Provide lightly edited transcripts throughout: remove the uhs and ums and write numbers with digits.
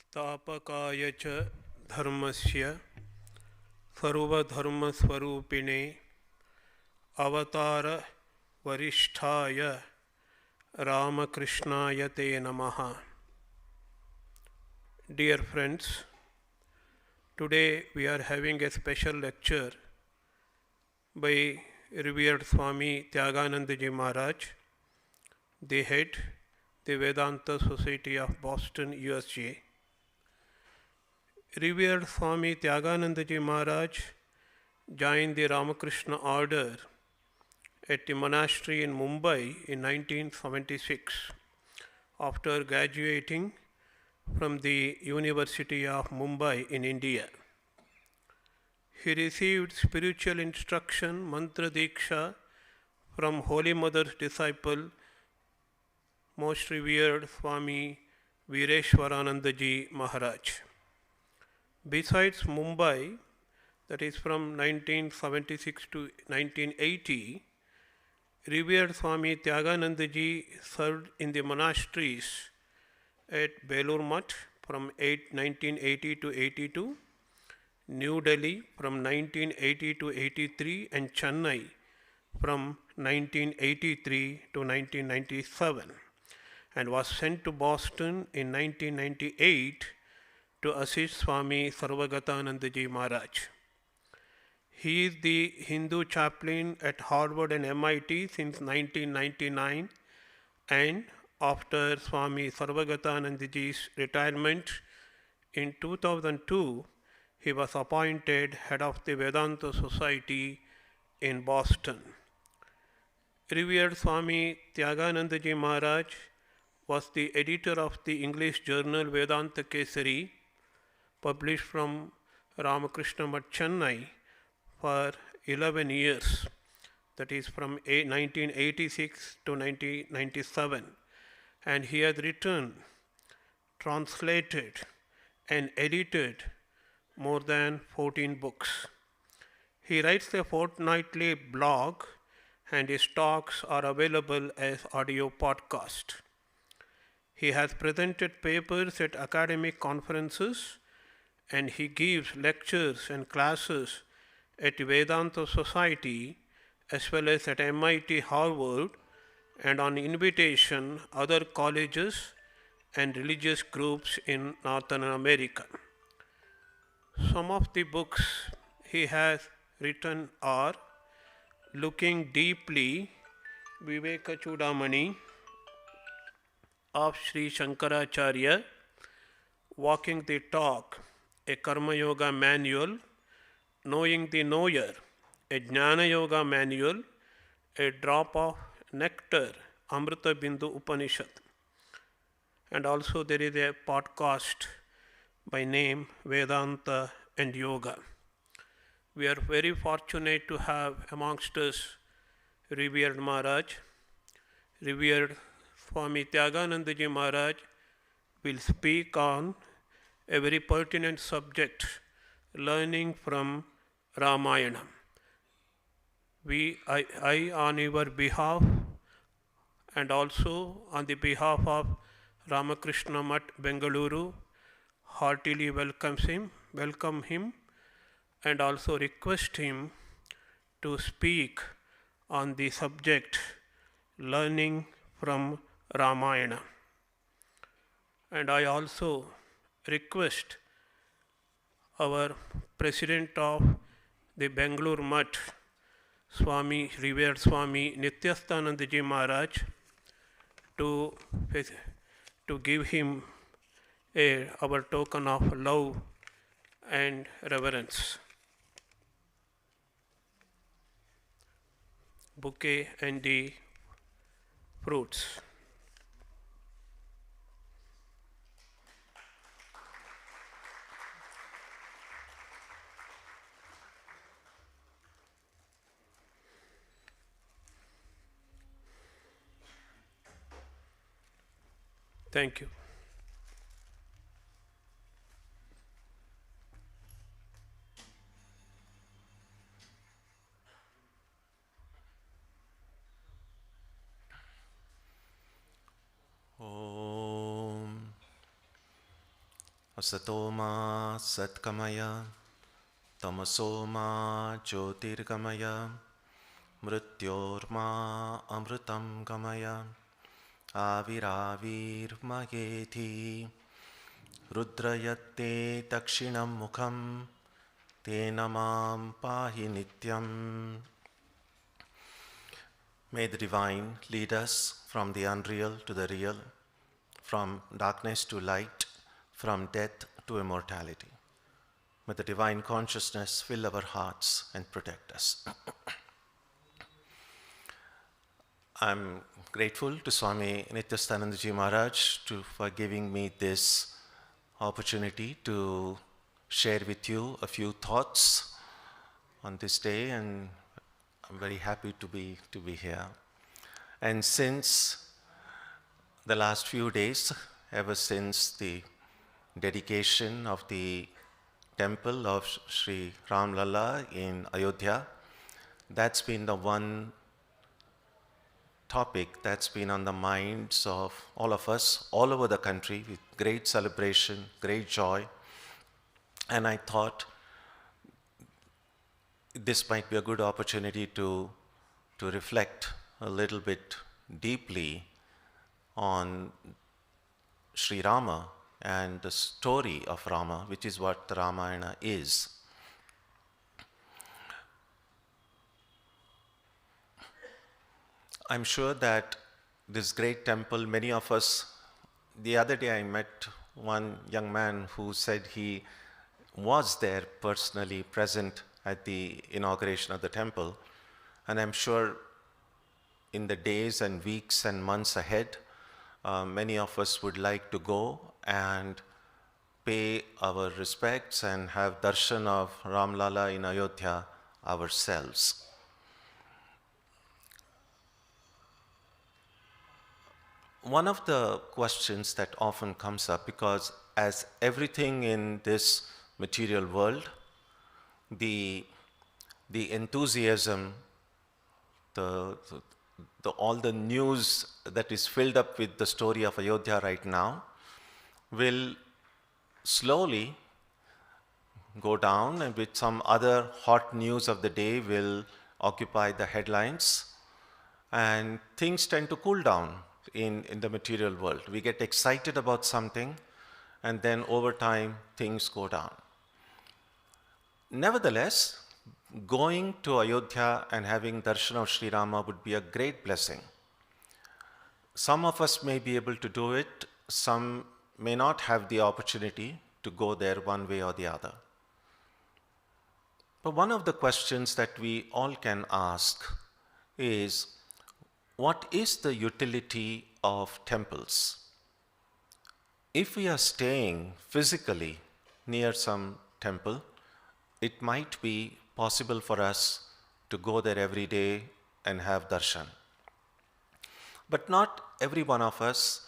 स्थापकाय च धर्मस्य सर्वधर्मस्वरूपिणे अवतार वरिष्ठाय रामकृष्णाय ते नमः. Dear friends, today we are having a special lecture by Revered Swami Tyaganandaji Maharaj, the head, the Vedanta Society of Boston, USA. Revered Swami Tyaganandaji Maharaj joined the Ramakrishna order at the monastery in Mumbai in 1976 after graduating from the University of Mumbai in India. He received spiritual instruction, mantra diksha, from Holy Mother's disciple, most revered Swami Vireshwaranandaji Maharaj. Besides Mumbai, that is from 1976 to 1980, Revered Swami Tyaganandaji served in the monasteries at Belur Mutt from 1980 to 82, New Delhi from 1980 to 83, and Chennai from 1983 to 1997, and was sent to Boston in 1998 to assist Swami Sarvagatanandaji Maharaj. He is the Hindu chaplain at Harvard and MIT since 1999, and after Swami Sarvagatanandaji's retirement in 2002, he was appointed head of the Vedanta Society in Boston. Revered Swami Tyaganandaji Maharaj was the editor of the English journal Vedanta Kesari, published from Ramakrishna Mutt, Chennai, for 11 years, that is from 1986 to 1997, and he has written, translated, and edited more than 14 books. He writes a fortnightly blog, and his talks are available as audio podcast. He has presented papers at academic conferences, and he gives lectures and classes at Vedanta Society as well as at MIT, Harvard, and on invitation other colleges and religious groups in Northern America. Some of the books he has written are Looking Deeply, Viveka Chudamani of Sri Shankaracharya, Walking the Talk, a Karma Yoga Manual, Knowing the Knower, a Jnana Yoga Manual, a Drop of Nectar, Amrita Bindu Upanishad. And also there is a podcast by name Vedanta and Yoga. We are very fortunate to have amongst us Revered Maharaj. Revered Swami Tyaganandaji Maharaj will speak on a very pertinent subject, learning from Ramayana. I on your behalf and also on the behalf of Ramakrishna Mutt, Bengaluru, heartily welcome him, and also request him to speak on the subject learning from Ramayana. And I also request our President of the Bengaluru Mutt, Swami, Revered Swami Nityastanandaji Maharaj, to give him our token of love and reverence. Bouquet and the fruits. Thank you. Asatoma Satkamaya, Tamasoma Jyotirgamaya, Mrityorma Amritam Gamaya, Aviravirmayeti, Rudrayate Dakshinam Mukham, Tenamam Pahi Nityam. May the Divine lead us from the unreal to the real, from darkness to light, from death to immortality. May the Divine Consciousness fill our hearts and protect us. I'm grateful to Swami Tyaganandaji Maharaj for giving me this opportunity to share with you a few thoughts on this day, and I'm very happy to be here. And since the last few days, ever since the dedication of the temple of Sri Ram Lalla in Ayodhya, that's been the one topic that's been on the minds of all of us all over the country with great celebration, great joy. And I thought this might be a good opportunity to reflect a little bit deeply on Sri Rama and the story of Rama, which is what the Ramayana is. I'm sure that this great temple, many of us, the other day I met one young man who said he was there personally present at the inauguration of the temple, and I'm sure in the days and weeks and months ahead, many of us would like to go and pay our respects and have darshan of Ram Lalla in Ayodhya ourselves. One of the questions that often comes up, because as everything in this material world, the enthusiasm, all the news that is filled up with the story of Ayodhya right now will slowly go down, and with some other hot news of the day will occupy the headlines, and things tend to cool down in the material world. We get excited about something, and then over time things go down. Nevertheless, going to Ayodhya and having darshan of Sri Rama would be a great blessing. Some of us may be able to do it, some may not have the opportunity to go there one way or the other. But one of the questions that we all can ask is, what is the utility of temples? If we are staying physically near some temple, it might be possible for us to go there every day and have darshan. But not every one of us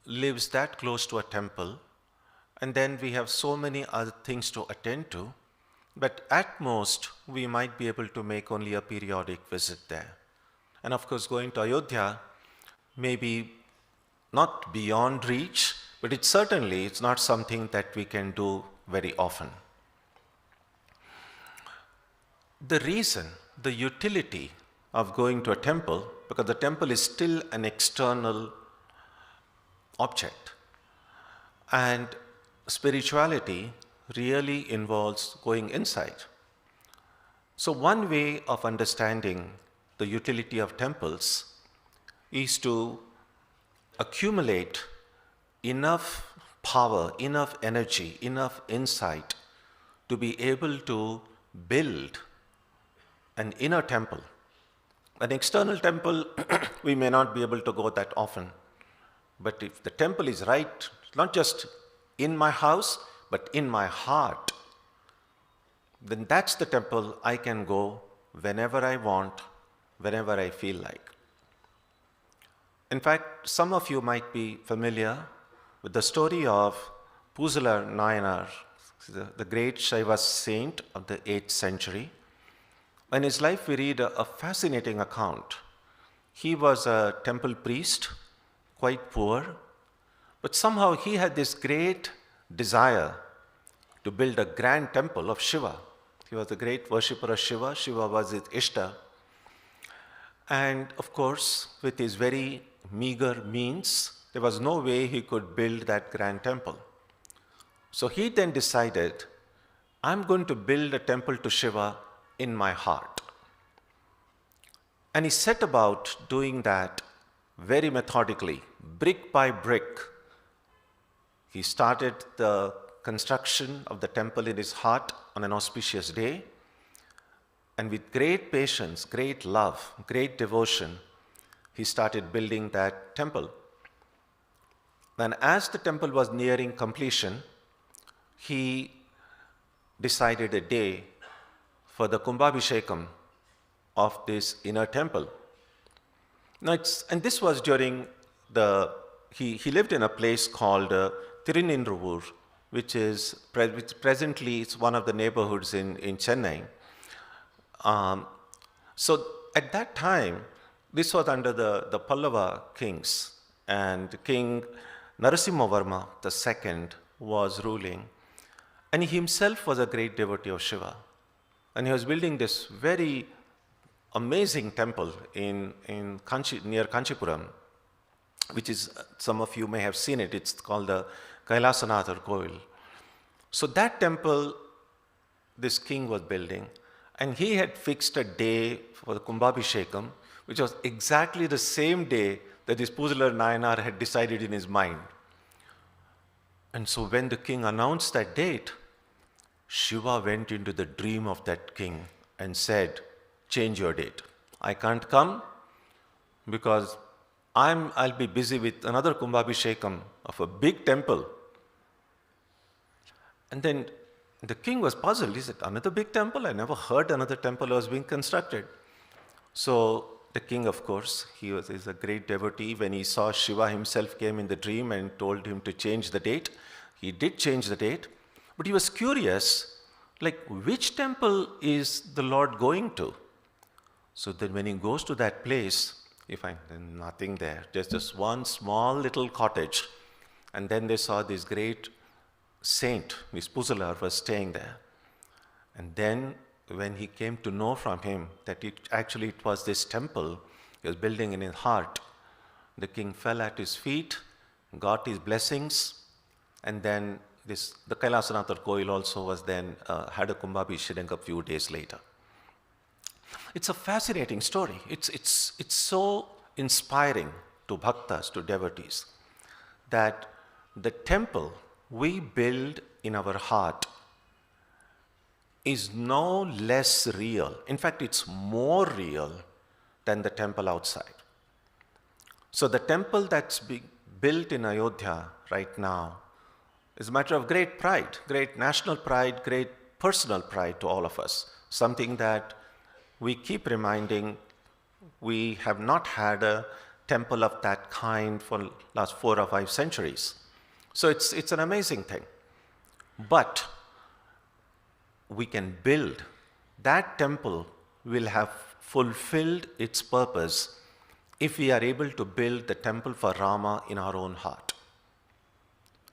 lives that close to a temple, and then we have so many other things to attend to, but at most we might be able to make only a periodic visit there. And of course, going to Ayodhya may be not beyond reach, but it's not something that we can do very often. The reason, the utility of going to a temple, because the temple is still an external object, and spirituality really involves going inside. So one way of understanding the utility of temples is to accumulate enough power, enough energy, enough insight to be able to build an inner temple. An external temple, we may not be able to go that often. But if the temple is right, not just in my house, but in my heart, then that's the temple I can go whenever I want, whenever I feel like. In fact, some of you might be familiar with the story of Pusala Nayanar, the great Shaiva saint of the 8th century. In his life, we read a fascinating account. He was a temple priest, quite poor, but somehow he had this great desire to build a grand temple of Shiva. He was a great worshipper of Shiva. Shiva was his Ishta. And of course, with his very meager means, there was no way he could build that grand temple. So he then decided, I'm going to build a temple to Shiva in my heart. And he set about doing that very methodically, brick by brick. He started the construction of the temple in his heart on an auspicious day. And with great patience, great love, great devotion, he started building that temple. And as the temple was nearing completion, he decided a day for the Kumbhabhishekam of this inner temple. Now and this was during he lived in a place called Tirunendravoor, which presently is one of the neighborhoods in Chennai. So at that time, this was under the Pallava kings, and King Narasimhavarma II was ruling. And he himself was a great devotee of Shiva. And he was building this very amazing temple near Kanchipuram, which is, some of you may have seen it, it's called the Kailasanathar Koil. So that temple, this king was building, and he had fixed a day for the Kumbhabhishekam, which was exactly the same day that this Puzalar Nayanar had decided in his mind. And so when the king announced that date, Shiva went into the dream of that king and said, change your date. I can't come because I'll be busy with another Kumbhabhishekam of a big temple. And then the king was puzzled. He said, another big temple? I never heard another temple was being constructed. So the king, of course, is a great devotee. When he saw Shiva himself came in the dream and told him to change the date, he did change the date. But he was curious, like, which temple is the Lord going to? So then when he goes to that place, he finds nothing there, just one small little cottage. And then they saw this great saint, this Puzalar, was staying there. And then when he came to know from him that it was this temple he was building in his heart, the king fell at his feet, got his blessings, and then the Kailasanathar Koil also was then had a Kumbhabhishekam a few days later. It's a fascinating story. It's so inspiring to bhaktas, to devotees, that the temple we build in our heart is no less real. In fact, it's more real than the temple outside. So the temple that's being built in Ayodhya right now is a matter of great pride, great national pride, great personal pride to all of us. Something that we keep reminding, we have not had a temple of that kind for the last 4 or 5 centuries. So it's an amazing thing. But we can build, that temple will have fulfilled its purpose if we are able to build the temple for Rama in our own heart.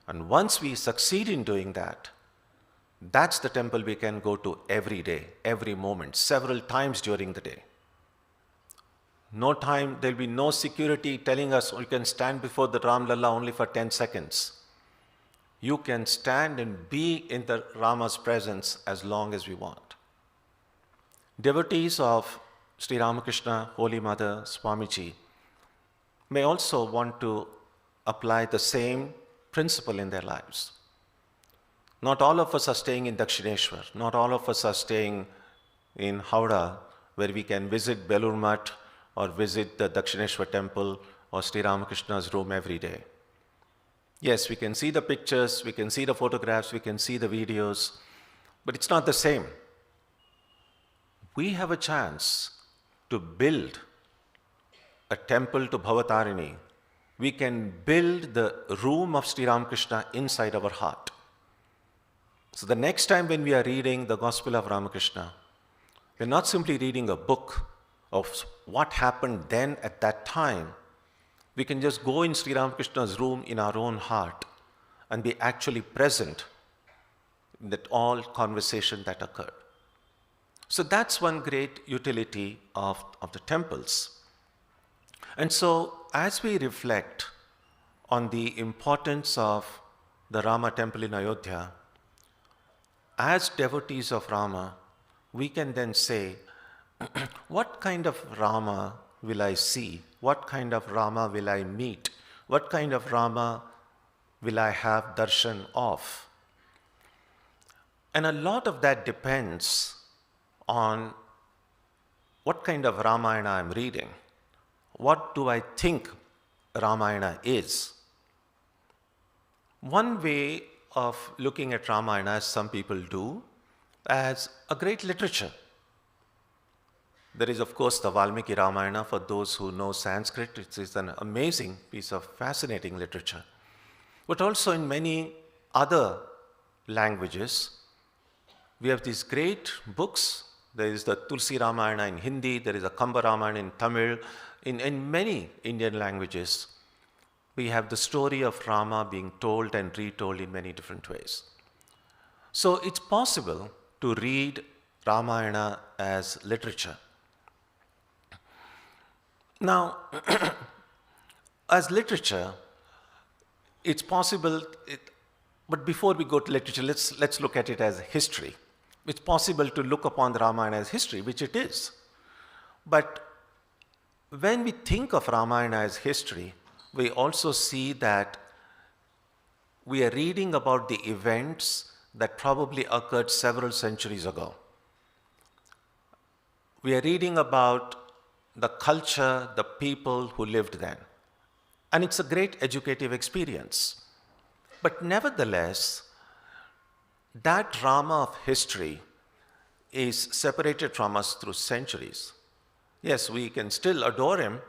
And once we succeed in doing that, that's the temple we can go to every day, every moment, several times during the day. No time, there'll be no security telling us you can stand before the Ram Lalla only for 10 seconds. You can stand and be in the Rama's presence as long as we want. Devotees of Sri Ramakrishna, Holy Mother, Swamiji may also want to apply the same principle in their lives. Not all of us are staying in Dakshineshwar. Not all of us are staying in Howrah, where we can visit Belur Math or visit the Dakshineshwar temple or Sri Ramakrishna's room every day. Yes, we can see the pictures, we can see the photographs, we can see the videos, but it's not the same. We have a chance to build a temple to Bhavatarini. We can build the room of Sri Ramakrishna inside our heart. So the next time when we are reading the Gospel of Ramakrishna, we're not simply reading a book of what happened then at that time. We can just go in Sri Ramakrishna's room in our own heart and be actually present in that all conversation that occurred. So that's one great utility of the temples. And so as we reflect on the importance of the Rama temple in Ayodhya, as devotees of Rama, we can then say, what kind of Rama will I see? What kind of Rama will I meet? What kind of Rama will I have darshan of? And a lot of that depends on what kind of Ramayana I'm reading. What do I think Ramayana is? One way of looking at Ramayana, as some people do, as a great literature. There is, of course, the Valmiki Ramayana. For those who know Sanskrit, it is an amazing piece of fascinating literature. But also in many other languages, we have these great books. There is the Tulsi Ramayana in Hindi, there is a Kamba Ramayana in Tamil. In many Indian languages, we have the story of Rama being told and retold in many different ways. So it's possible to read Ramayana as literature. Now, as literature, it's possible, but before we go to literature, let's look at it as history. It's possible to look upon the Ramayana as history, which it is. But when we think of Ramayana as history, we also see that we are reading about the events that probably occurred several centuries ago. We are reading about the culture, the people who lived then. And it's a great educative experience. But nevertheless, that Rama of history is separated from us through centuries. Yes, we can still adore him,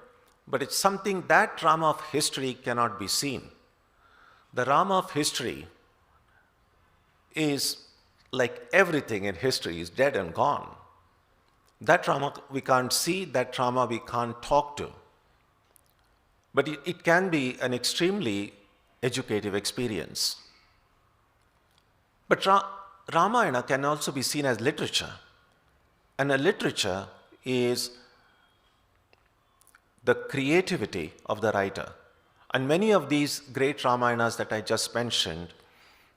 but it's something that Rama of history cannot be seen. The Rama of history is like everything in history, is dead and gone. That Rama we can't see, that Rama we can't talk to. But it can be an extremely educative experience. But Ramayana can also be seen as literature. And a literature is the creativity of the writer. And many of these great Ramayanas that I just mentioned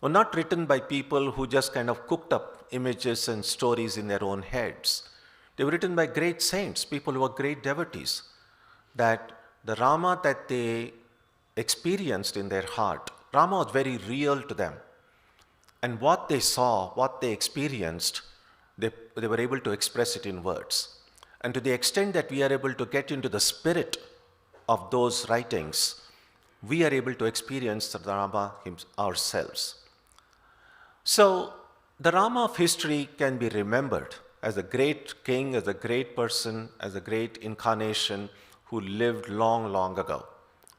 were not written by people who just kind of cooked up images and stories in their own heads. They were written by great saints, people who were great devotees, that the Rama that they experienced in their heart, Rama was very real to them. And what they saw, what they experienced, they were able to express it in words. And to the extent that we are able to get into the spirit of those writings, we are able to experience the Rama ourselves. So, the Rama of history can be remembered as a great king, as a great person, as a great incarnation who lived long, long ago,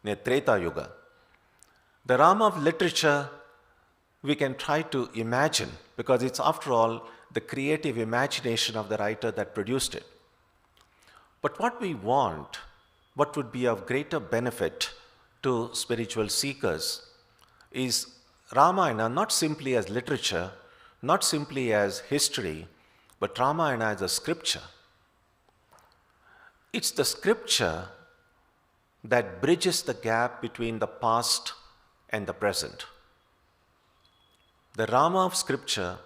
in Treta Yuga. The Rama of literature, we can try to imagine, because it's, after all, the creative imagination of the writer that produced it. But what we want, what would be of greater benefit to spiritual seekers, is Ramayana not simply as literature, not simply as history, but Ramayana as a scripture. It's the scripture that bridges the gap between the past and the present. The Rama of scripture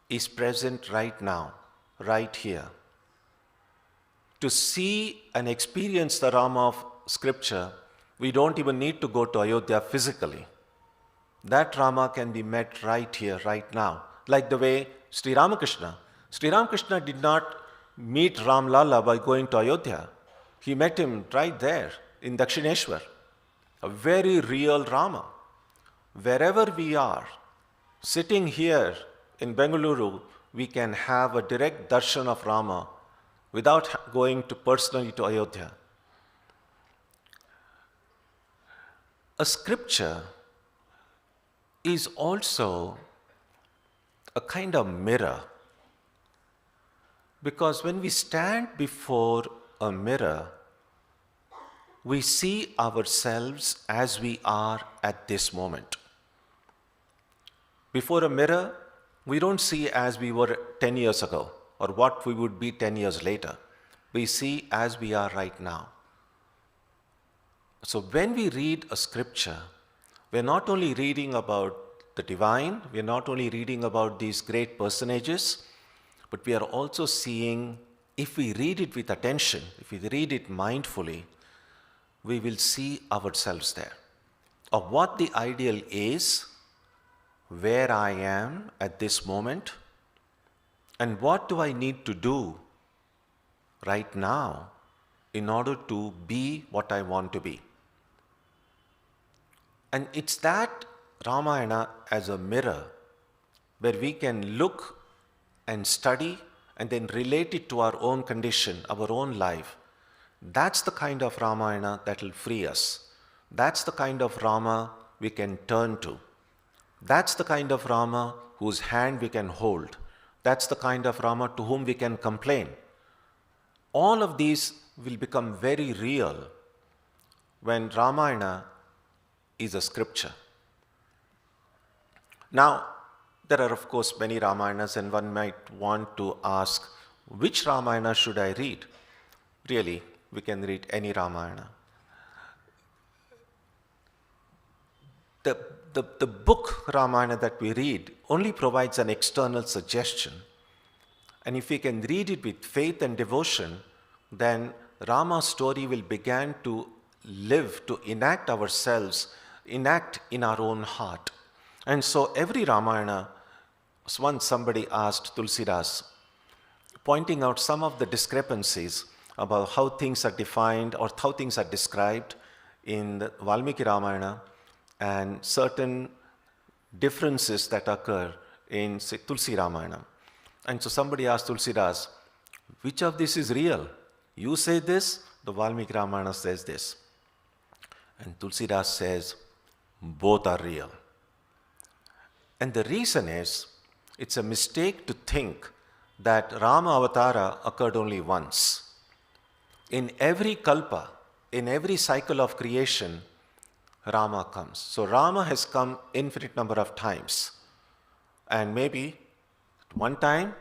is present right now, right here. To see and experience the Rama of scripture, we don't even need to go to Ayodhya physically. That Rama can be met right here, right now. Like the way Sri Ramakrishna did not meet Ram Lala by going to Ayodhya. He met him right there in Dakshineshwar. A very real Rama. Wherever we are, sitting here in Bengaluru, we can have a direct darshan of Rama without going personally to Ayodhya. A scripture is also a kind of mirror, because when we stand before a mirror, we see ourselves as we are at this moment. Before a mirror, we don't see as we were 10 years ago or what we would be 10 years later. We see as we are right now. So when we read a scripture, we're not only reading about the divine, we're not only reading about these great personages, but we are also seeing, if we read it with attention, if we read it mindfully, we will see ourselves there. Of what the ideal is, where I am at this moment, and what do I need to do right now in order to be what I want to be. And it's that Ramayana as a mirror where we can look and study and then relate it to our own condition, our own life. That's the kind of Ramayana that will free us. That's the kind of Rama we can turn to. That's the kind of Rama whose hand we can hold. That's the kind of Rama to whom we can complain. All of these will become very real when Ramayana is a scripture. Now, there are of course many Ramayanas, and one might want to ask, which Ramayana should I read? Really, we can read any Ramayana. The book Ramayana that we read only provides an external suggestion. And if we can read it with faith and devotion, then Rama's story will begin to live, to enact ourselves, enact in our own heart. And so every Ramayana, once somebody asked Tulsidas, pointing out some of the discrepancies about how things are defined or how things are described in the Valmiki Ramayana, and certain differences that occur in, say, Tulsi Ramayana. And so somebody asked Tulsidas, which of this is real? You say this, the Valmiki Ramayana says this. And Tulsidas says, both are real. And the reason is, it's a mistake to think that Rama Avatara occurred only once. In every kalpa, in every cycle of creation, Rama comes. So Rama has come infinite number of times. And maybe at one time,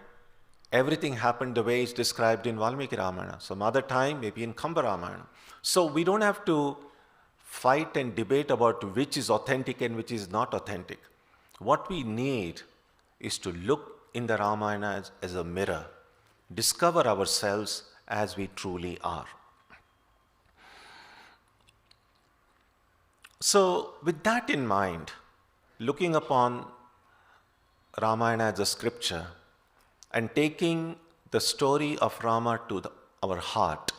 everything happened the way it's described in Valmiki Ramayana. Some other time, maybe in Kamba Ramayana. So we don't have to fight and debate about which is authentic and which is not authentic. What we need is to look in the Ramayana as a mirror, discover ourselves as we truly are. So with that in mind, looking upon Ramayana as a scripture and taking the story of Rama to our heart,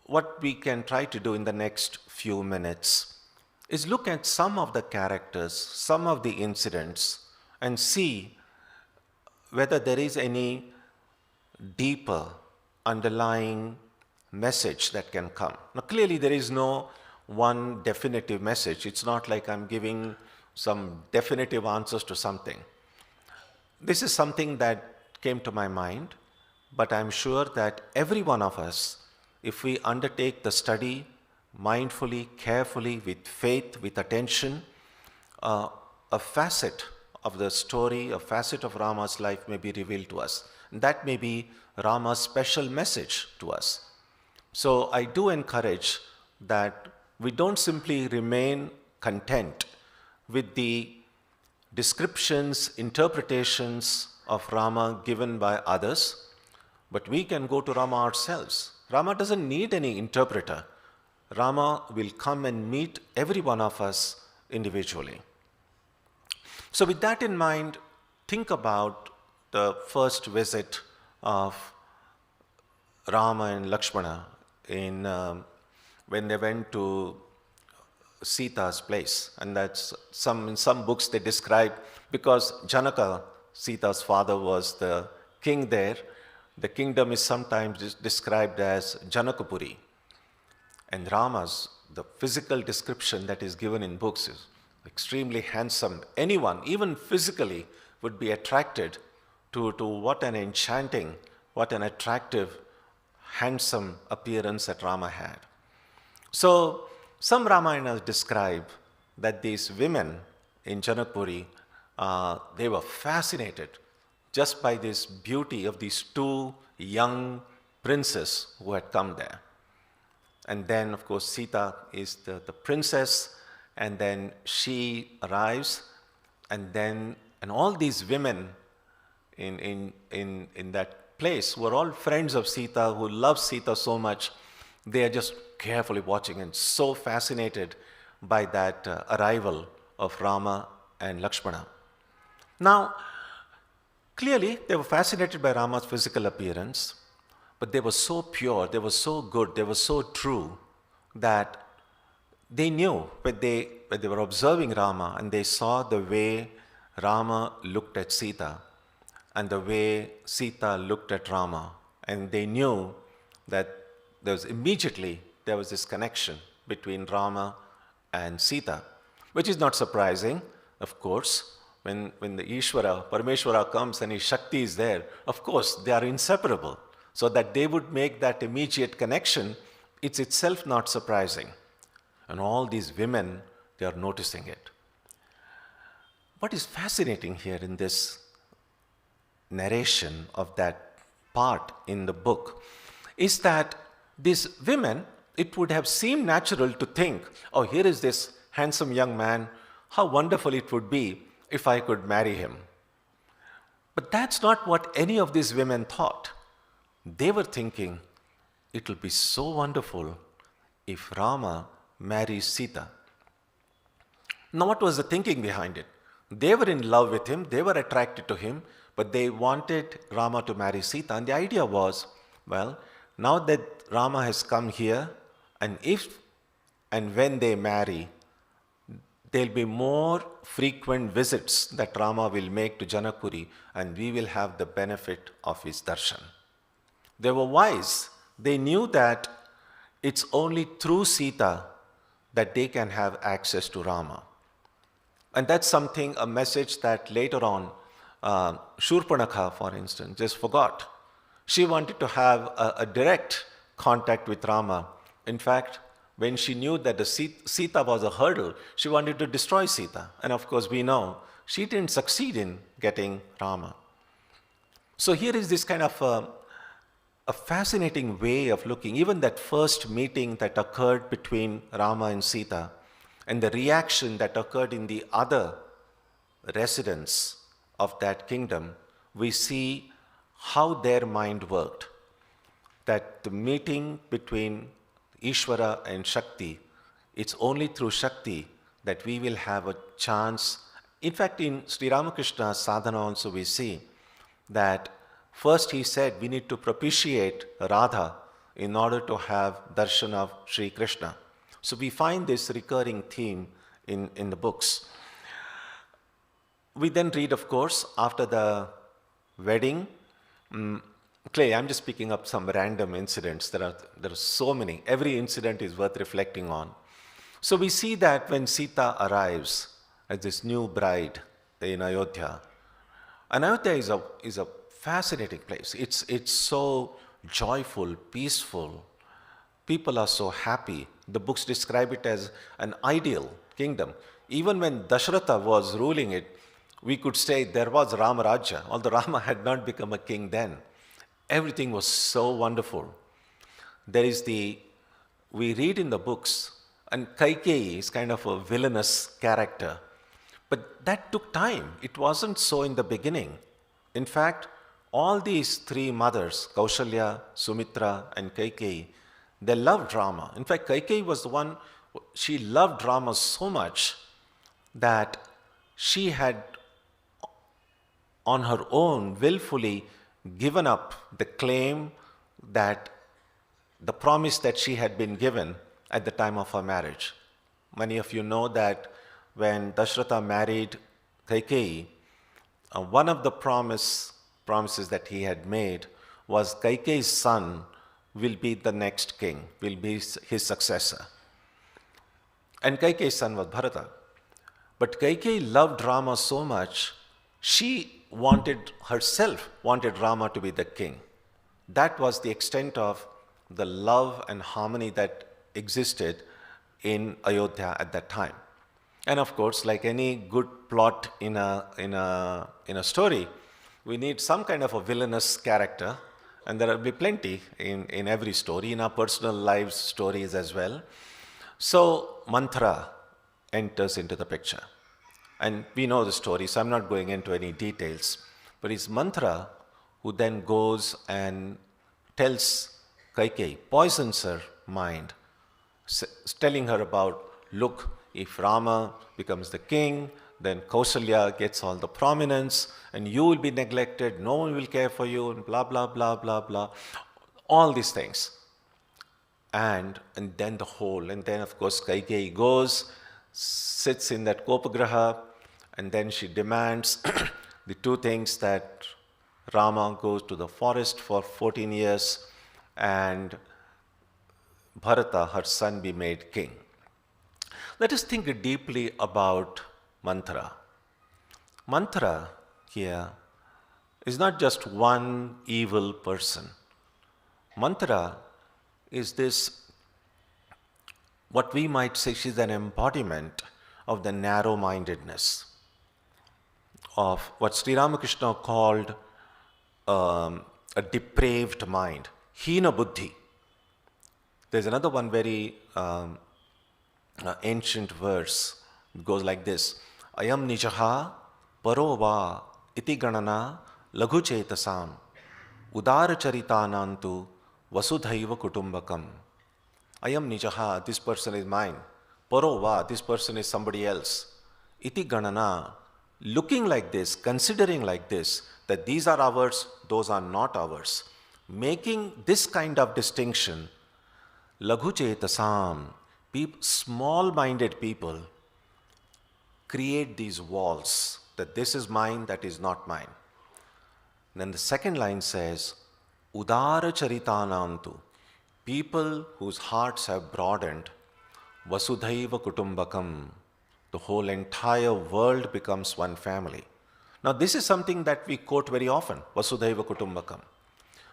what we can try to do in the next few minutes is look at some of the characters, some of the incidents, and see whether there is any deeper underlying message that can come. Now clearly there is no one definitive message. It's not like I'm giving some definitive answers to something. This is something that came to my mind, but I'm sure that every one of us, if we undertake the study mindfully, carefully, with faith, with attention, a facet of the story, a facet of Rama's life may be revealed to us. That may be Rama's special message to us. So I do encourage that we don't simply remain content with the descriptions, interpretations of Rama given by others, but we can go to Rama ourselves. Rama doesn't need any interpreter. Rama will come and meet every one of us individually. So with that in mind, think about the first visit of Rama and Lakshmana when they went to Sita's place. And that's in some books they describe, because Janaka, Sita's father, was the king there, the kingdom is sometimes described as Janakapuri. And Rama's, the physical description that is given in books is extremely handsome. Anyone, even physically, would be attracted to what an enchanting, what an attractive, handsome appearance that Rama had. So some Ramayanas describe that these women in Janakpuri they were fascinated just by this beauty of these two young princes who had come there. And then, of course, Sita is the princess, and then she arrives, and all these women in that place who are all friends of Sita, who love Sita so much, they are just carefully watching and so fascinated by that arrival of Rama and Lakshmana. Now, clearly, they were fascinated by Rama's physical appearance, but they were so pure, they were so good, they were so true that they knew when they were observing Rama and they saw the way Rama looked at Sita and the way Sita looked at Rama, and they knew that there was this connection between Rama and Sita, which is not surprising, of course. When the Ishvara, Parameshwara comes and his Shakti is there, of course, they are inseparable. So that they would make that immediate connection, it's itself not surprising. And all these women, they are noticing it. What is fascinating here in this narration of that part in the book is that these women, it would have seemed natural to think, oh, here is this handsome young man, how wonderful it would be if I could marry him. But that's not what any of these women thought. They were thinking, it will be so wonderful if Rama marries Sita. Now, what was the thinking behind it? They were in love with him, they were attracted to him, but they wanted Rama to marry Sita. And the idea was, well, now that Rama has come here, and if and when they marry, there will be more frequent visits that Rama will make to Janakpuri, and we will have the benefit of his darshan. They were wise. They knew that it's only through Sita that they can have access to Rama. And that's something, a message that later on, Shurpanakha, for instance, just forgot. She wanted to have a direct contact with Rama. In fact, when she knew that the Sita was a hurdle, she wanted to destroy Sita. And of course, we know she didn't succeed in getting Rama. So here is this kind of a fascinating way of looking. Even that first meeting that occurred between Rama and Sita, and the reaction that occurred in the other residents of that kingdom, we see how their mind worked. That the meeting between Ishvara and Shakti, it's only through Shakti that we will have a chance. In fact, in Sri Ramakrishna's sadhana also we see that first he said we need to propitiate Radha in order to have darshan of Sri Krishna. So we find this recurring theme in the books. We then read, of course, after the wedding. Clay, I'm just picking up some random incidents. There are so many. Every incident is worth reflecting on. So we see that when Sita arrives as this new bride in Ayodhya, and Ayodhya is a fascinating place. It's so joyful, peaceful. People are so happy. The books describe it as an ideal kingdom. Even when Dashratha was ruling it, we could say there was Ramarajya, although Rama had not become a king then. Everything was so wonderful. We read in the books, and Kaikeyi is kind of a villainous character. But that took time. It wasn't so in the beginning. In fact, all these three mothers, Kaushalya, Sumitra, and Kaikeyi, they loved Rama. In fact, Kaikeyi was the one, she loved Rama so much that she had on her own willfully given up the claim that the promise that she had been given at the time of her marriage. Many of you know that when Dashratha married Kaikeyi, one of the promises that he had made was Kaikeyi's son will be the next king, will be his successor. And Kaikeyi's son was Bharata. But Kaikeyi loved Rama so much, she wanted Rama to be the king. That was the extent of the love and harmony that existed in Ayodhya at that time. And of course, like any good plot in a story, we need some kind of a villainous character, and there will be plenty in every story, in our personal lives stories as well. So Mantra enters into the picture. And we know the story, so I'm not going into any details. But it's Mantra who then goes and tells Kaikeyi, poisons her mind, telling her about, look, if Rama becomes the king, then Kausalya gets all the prominence, and you will be neglected, no one will care for you, and blah, blah, blah, blah, blah. All these things. And then of course Kaikeyi goes, sits in that Kopagraha, and then she demands the two things, that Rama goes to the forest for 14 years and Bharata, her son, be made king. Let us think deeply about mantra. Mantra here is not just one evil person. Mantra is this, what we might say, she's an embodiment of the narrow-mindedness, of what Sri Ramakrishna called a depraved mind, hina buddhi. There's another one very ancient verse. It goes like this: Ayam nijaha paro va iti ganana laghu chetasam udara charitanantu vasudhaiva kutumbakam. Ayam nijaha, this person is mine. Paro va, this person is somebody else. Iti ganana, looking like this, considering like this, that these are ours, those are not ours. Making this kind of distinction, laghu chetasam, small-minded people create these walls, that this is mine, that is not mine. Then the second line says, udara charitanantu, people whose hearts have broadened, vasudhaiva kutumbakam, the whole entire world becomes one family. Now this is something that we quote very often, vasudhaiva kutumbakam.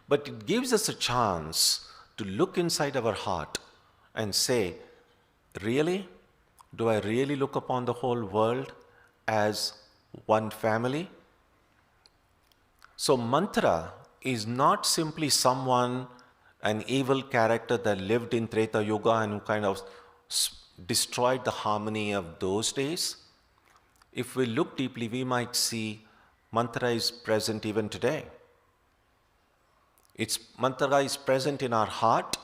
But it gives us a chance to look inside our heart and say, really? Do I really look upon the whole world as one family? So mantra is not simply someone, an evil character that lived in Treta Yuga and who kind of destroyed the harmony of those days. If we look deeply, we might see mantra is present even today. Mantra is present in our heart.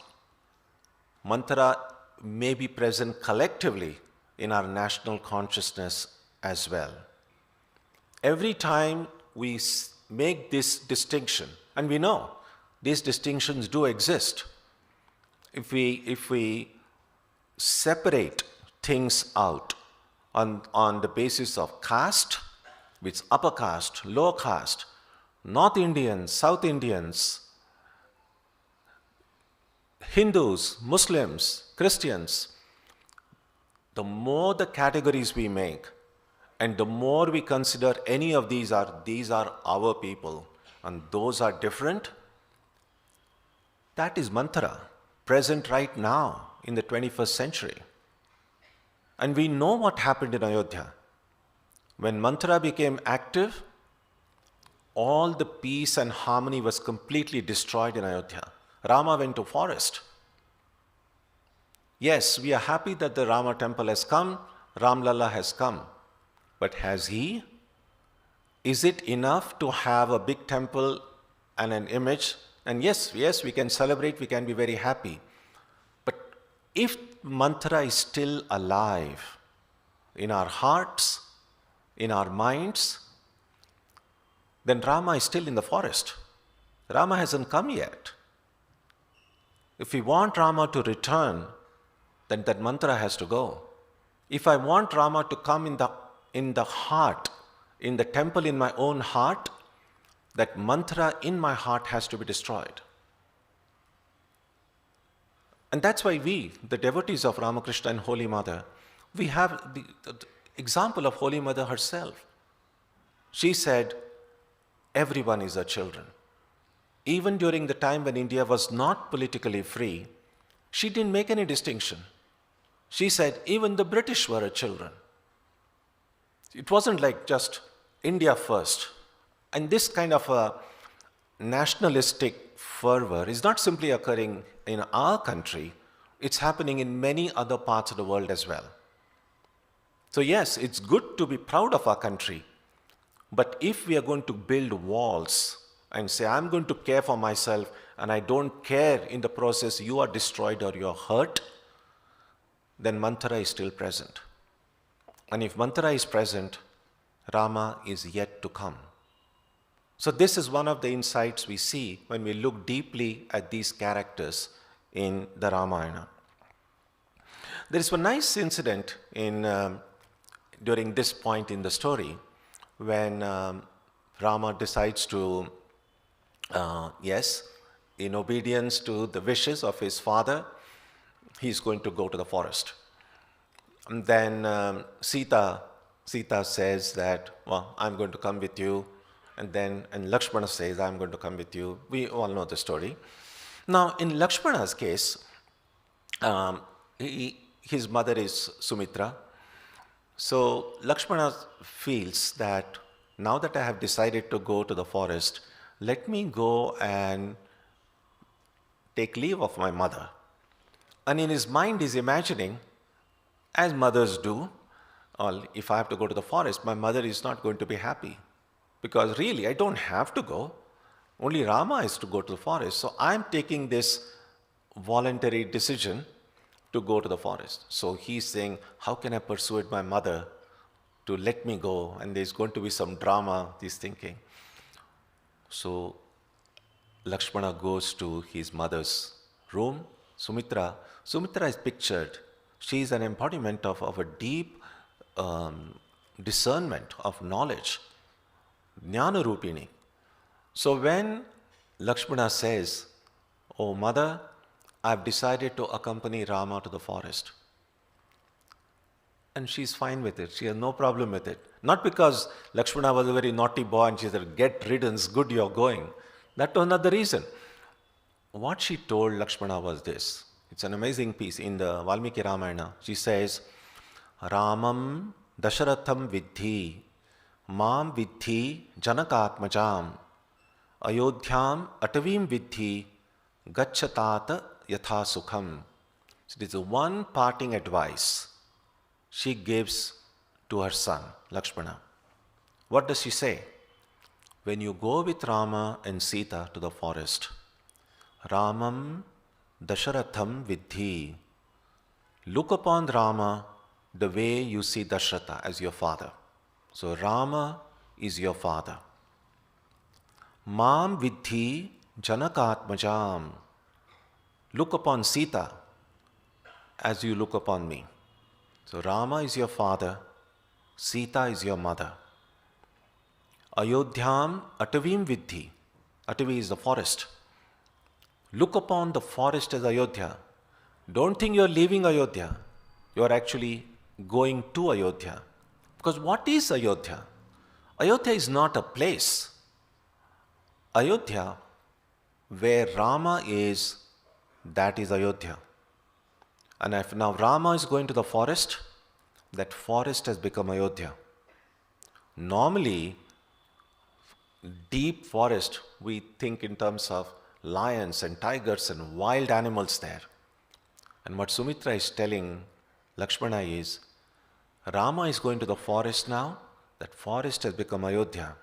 Mantra may be present collectively in our national consciousness as well. Every time we make this distinction, and we know these distinctions do exist, if we separate things out on the basis of caste, which upper caste, lower caste, North Indians, South Indians, Hindus, Muslims, Christians, the more the categories we make, and the more we consider any of these are our people, and those are different, that is mantra, present right now in the 21st century. And we know what happened in Ayodhya. When mantra became active, all the peace and harmony was completely destroyed in Ayodhya. Rama went to forest. Yes, we are happy that the Rama temple has come, Ram Lalla has come. But has he? Is it enough to have a big temple and an image? And yes, we can celebrate, we can be very happy. But if mantra is still alive in our hearts, in our minds, then Rama is still in the forest. Rama hasn't come yet. If we want Rama to return, then that mantra has to go. If I want Rama to come in the heart, in the temple in my own heart, that mantra in my heart has to be destroyed. And that's why we, the devotees of Ramakrishna and Holy Mother, we have the example of Holy Mother herself. She said, everyone is her children. Even during the time when India was not politically free, she didn't make any distinction. She said, even the British were her children. It wasn't like just India first. And this kind of a nationalistic fervor is not simply occurring in our country, it's happening in many other parts of the world as well. So, yes, it's good to be proud of our country, but if we are going to build walls and say, I'm going to care for myself and I don't care in the process you are destroyed or you are hurt, then Mantra is still present. And if Mantra is present, Rama is yet to come. So this is one of the insights we see when we look deeply at these characters in the Ramayana. There is one nice incident during this point in the story when Rama decides to, in obedience to the wishes of his father, he's going to go to the forest. And then Sita says that, well, I'm going to come with you. And Lakshmana says, I'm going to come with you. We all know the story. Now, in Lakshmana's case, his mother is Sumitra. So Lakshmana feels that now that I have decided to go to the forest, let me go and take leave of my mother. And in his mind, he's imagining, as mothers do, if I have to go to the forest, my mother is not going to be happy. Because really, I don't have to go. Only Rama is to go to the forest. So I'm taking this voluntary decision to go to the forest. So he's saying, how can I persuade my mother to let me go? And there's going to be some drama, he's thinking. So Lakshmana goes to his mother's room. Sumitra is pictured. She is an embodiment of a deep discernment of knowledge. Jnana Rupini. So when Lakshmana says, oh mother, I've decided to accompany Rama to the forest. And she's fine with it. She has no problem with it. Not because Lakshmana was a very naughty boy and she said, get riddance, good you're going. That was not the reason. What she told Lakshmana was this. It's an amazing piece in the Valmiki Ramayana. She says, Ramam Dasharatham Vidhi Mam Vidhi Janakatmajam Ayodhyam Atavim Vidhi Gachatata Yatha Sukham. So this is one parting advice she gives to her son, Lakshmana. What does she say? When you go with Rama and Sita to the forest, Ramam Dasharatham Vidhi. Look upon Rama the way you see Dasharatha as your father. So Rama is your father. Mam Vidhi Janakatmajam. Look upon Sita as you look upon me. So Rama is your father, Sita is your mother. Ayodhyam Atavim Vidhi. Atavi is the forest. Look upon the forest as Ayodhya. Don't think you're leaving Ayodhya. You're actually going to Ayodhya. Because what is Ayodhya? Ayodhya is not a place. Ayodhya, where Rama is, that is Ayodhya. And if now Rama is going to the forest, that forest has become Ayodhya. Normally, deep forest, we think in terms of lions and tigers and wild animals there. And what Sumitra is telling Lakshmana is, Rama is going to the forest now, that forest has become Ayodhya.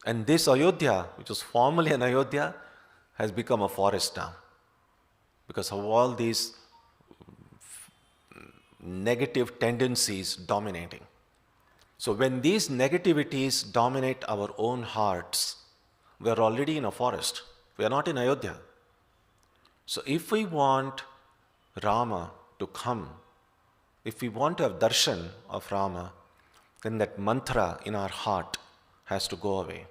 And this Ayodhya, which was formerly an Ayodhya, has become a forest now. Because of all these negative tendencies dominating. So when these negativities dominate our own hearts, we are already in a forest. We are not in Ayodhya. So if we want Rama to come, if we want to have darshan of Rama, then that mantra in our heart has to go away.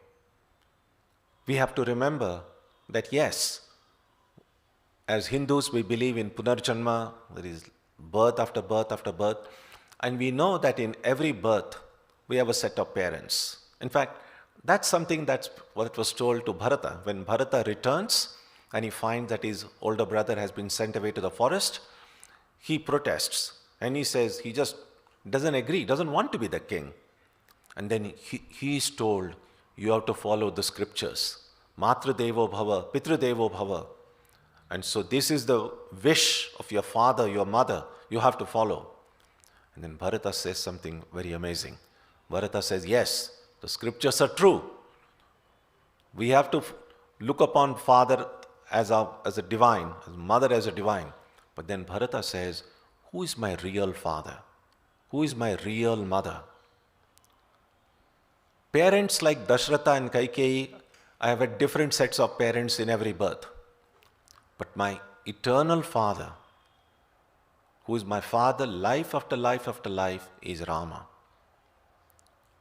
We have to remember that yes, as Hindus we believe in Punarjanma, there is birth after birth after birth, and we know that in every birth we have a set of parents. In fact, that's something that's what was told to Bharata. When Bharata returns and he finds that his older brother has been sent away to the forest, he protests and he says he just doesn't agree, doesn't want to be the king. And then he is told, you have to follow the scriptures. Matra Devo Bhava, Pitra Devo Bhava. And so this is the wish of your father, your mother, you have to follow. And then Bharata says something very amazing. Bharata says, yes, the scriptures are true. We have to look upon father as a divine, as mother as a divine. But then Bharata says, who is my real father? Who is my real mother? Parents like Dashratha and Kaikeyi, I have had different sets of parents in every birth. But my eternal father, who is my father life after life after life, is Rama.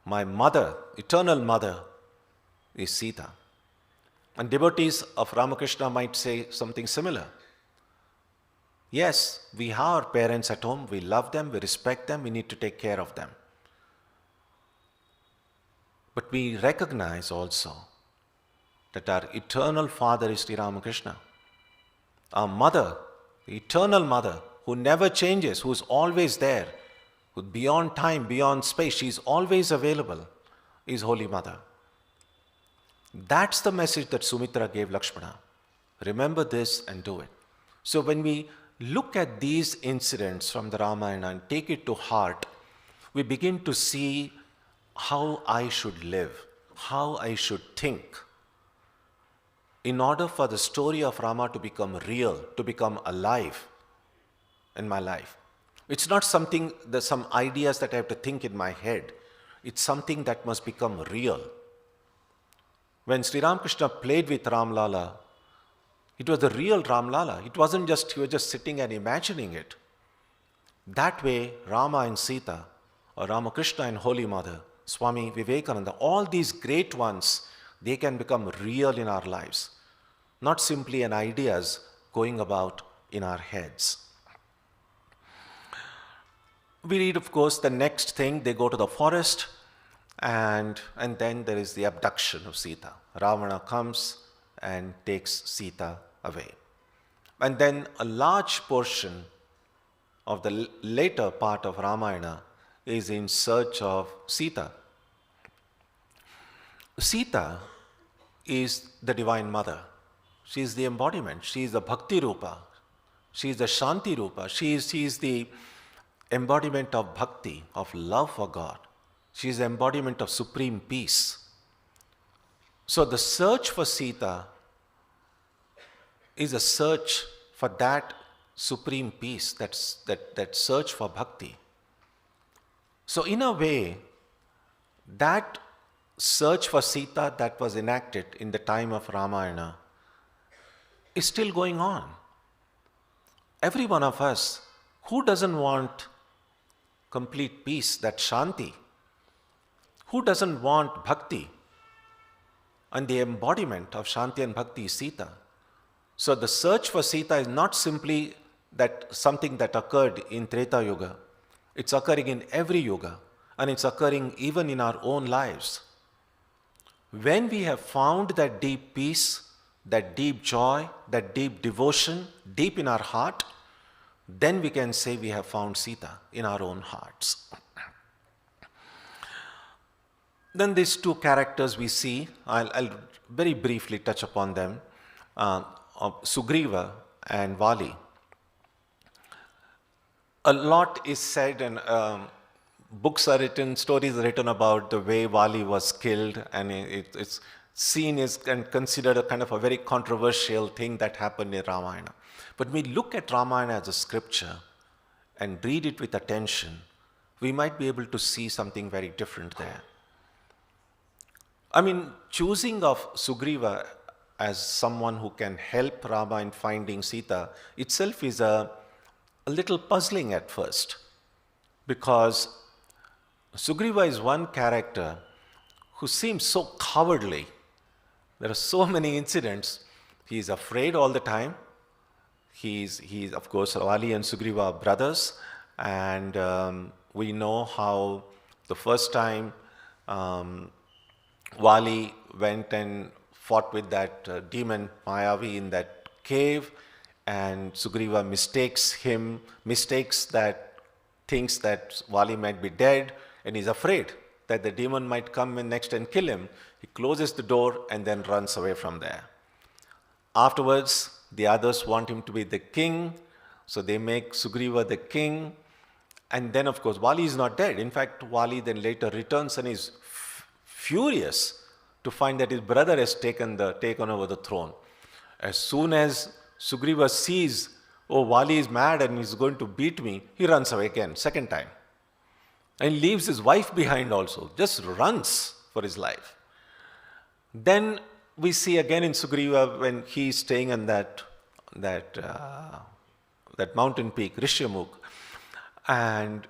My mother, eternal mother, is Sita. And devotees of Ramakrishna might say something similar. Yes, we have our parents at home, we love them, we respect them, we need to take care of them. But we recognize also that our eternal father is Sri Ramakrishna. Our mother, the eternal mother, who never changes, who is always there, who beyond time, beyond space, she is always available, is Holy Mother. That's the message that Sumitra gave Lakshmana. Remember this and do it. So when we look at these incidents from the Ramayana and take it to heart, we begin to see how I should live, how I should think, in order for the story of Rama to become real, to become alive in my life. It's not something, there's some ideas that I have to think in my head. It's something that must become real. When Sri Ramakrishna played with Ram Lala, it was the real Ram Lala. It wasn't just, he was just sitting and imagining it. That way, Rama and Sita, or Ramakrishna and Holy Mother, Swami Vivekananda, all these great ones, they can become real in our lives. Not simply an ideas going about in our heads. We read, of course, the next thing, they go to the forest, and then there is the abduction of Sita. Ravana comes and takes Sita away. And then a large portion of the later part of Ramayana is in search of Sita. Sita is the Divine Mother. She is the embodiment. She is the Bhakti Rupa. She is the Shanti Rupa. She is the embodiment of Bhakti, of love for God. She is the embodiment of supreme peace. So the search for Sita is a search for that supreme peace, that search for Bhakti. So in a way, that search for Sita that was enacted in the time of Ramayana is still going on. Every one of us, who doesn't want complete peace, that Shanti? Who doesn't want Bhakti? And the embodiment of Shanti and Bhakti is Sita. So the search for Sita is not simply that something that occurred in Treta Yuga. It's occurring in every yuga, and it's occurring even in our own lives. When we have found that deep peace, that deep joy, that deep devotion, deep in our heart, then we can say we have found Sita in our own hearts. Then these two characters we see, I'll very briefly touch upon them, of Sugriva and Vali. A lot is said and books are written, stories are written about the way Vali was killed, and it's seen as and considered a kind of a very controversial thing that happened in Ramayana. But when we look at Ramayana as a scripture and read it with attention, we might be able to see something very different there. I mean, choosing of Sugriva as someone who can help Rama in finding Sita itself is a little puzzling at first, because Sugriva is one character who seems so cowardly. There are so many incidents. He is afraid all the time. He's of course, Vali and Sugriva are brothers, and we know how the first time Vali went and fought with that demon Mayavi in that cave, and Sugriva thinks that Vali might be dead, and he's afraid that the demon might come in next and kill him, he closes the door and then runs away from there. Afterwards, the others want him to be the king, so they make Sugriva the king. And then, of course, Vali is not dead. In fact, Vali then later returns and is furious to find that his brother has taken over the throne. As soon as Sugriva sees, oh, Vali is mad and he's going to beat me, he runs away again, second time. And leaves his wife behind also, just runs for his life. Then we see again in Sugriva when he's staying on that mountain peak, Rishyamukh, and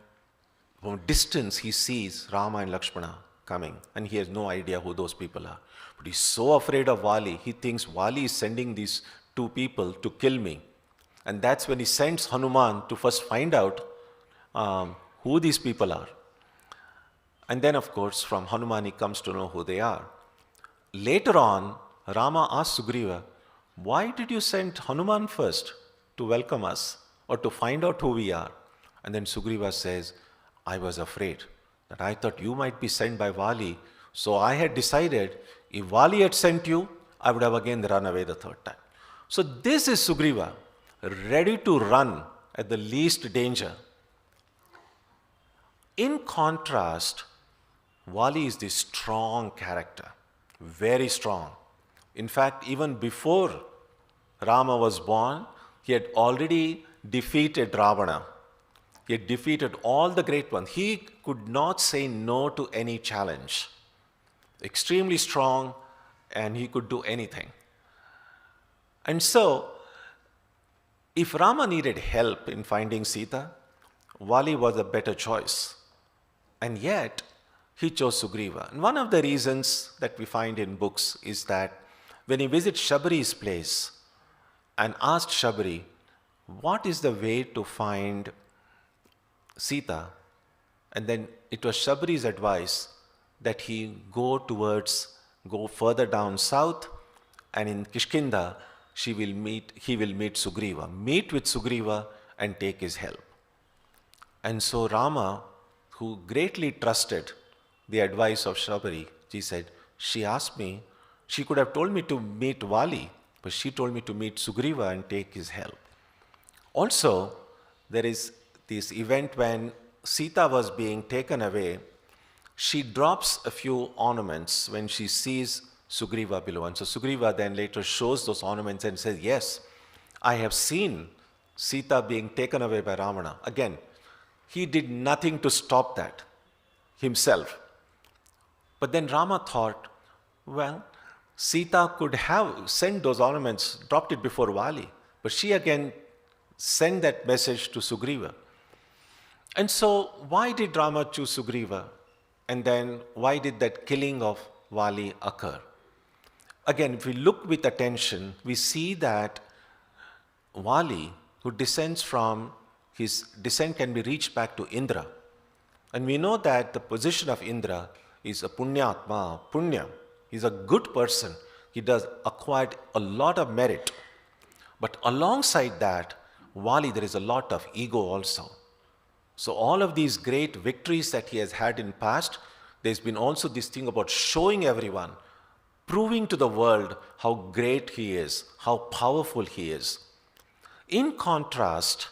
from distance he sees Rama and Lakshmana coming, and he has no idea who those people are. But he's so afraid of Vali, he thinks Vali is sending these two people to kill me. And that's when he sends Hanuman to first find out who these people are. And then, of course, from Hanuman he comes to know who they are. Later on, Rama asks Sugriva, why did you send Hanuman first to welcome us or to find out who we are? And then Sugriva says, I was afraid that I thought you might be sent by Vali. So I had decided if Vali had sent you, I would have again run away the third time. So this is Sugriva, ready to run at the least danger. In contrast, Vali is the strong character, very strong. In fact, even before Rama was born, he had already defeated Ravana. He had defeated all the great ones. He could not say no to any challenge. Extremely strong, and he could do anything. And so, if Rama needed help in finding Sita, Vali was a better choice. And yet, he chose Sugriva. And one of the reasons that we find in books is that when he visits Shabari's place and asked Shabari, what is the way to find Sita? And then it was Shabari's advice that he go further down south, and in Kishkinda, he will meet Sugriva. Meet with Sugriva and take his help. And so Rama, who greatly trusted the advice of Shabari, he said, she asked me, she could have told me to meet Vali, but she told me to meet Sugriva and take his help. Also, there is this event when Sita was being taken away. She drops a few ornaments when she sees Sugriva below. And so Sugriva then later shows those ornaments and says, yes, I have seen Sita being taken away by Ravana. Again, he did nothing to stop that himself. But then Rama thought, well, Sita could have sent those ornaments, dropped it before Vali. But she again sent that message to Sugriva. And so why did Rama choose Sugriva? And then why did that killing of Vali occur? Again, if we look with attention, we see that Vali, who descends from, his descent can be reached back to Indra. And we know that the position of Indra is a punyatma, punya. He's a good person. He does acquired a lot of merit. But alongside that, Vali, there is a lot of ego also. So all of these great victories that he has had in past, there's been also this thing about showing everyone, proving to the world how great he is, how powerful he is. In contrast,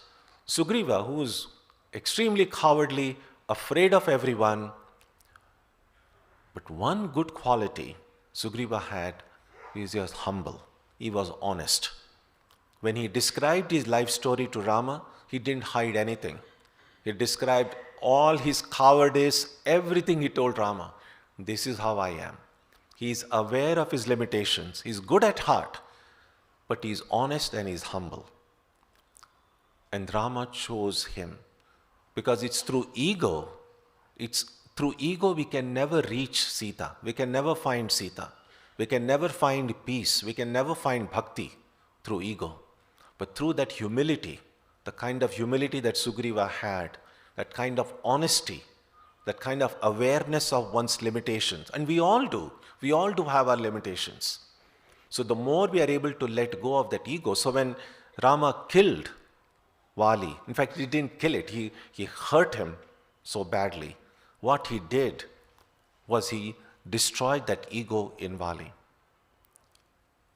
Sugriva, who is extremely cowardly, afraid of everyone, but one good quality Sugriva had is he was humble, he was honest. When he described his life story to Rama, he didn't hide anything. He described all his cowardice, everything he told Rama. This is how I am. He is aware of his limitations. He is good at heart, but he is honest and he is humble. And Rama chose him because it's through ego. We can never reach Sita. We can never find Sita. We can never find peace. We can never find bhakti through ego. But through that humility, the kind of humility that Sugriva had, that kind of honesty, that kind of awareness of one's limitations. And we all do. We all do have our limitations. So the more we are able to let go of that ego. So when Rama killed Vali, in fact, he didn't kill it. He hurt him so badly. What he did was he destroyed that ego in Vali.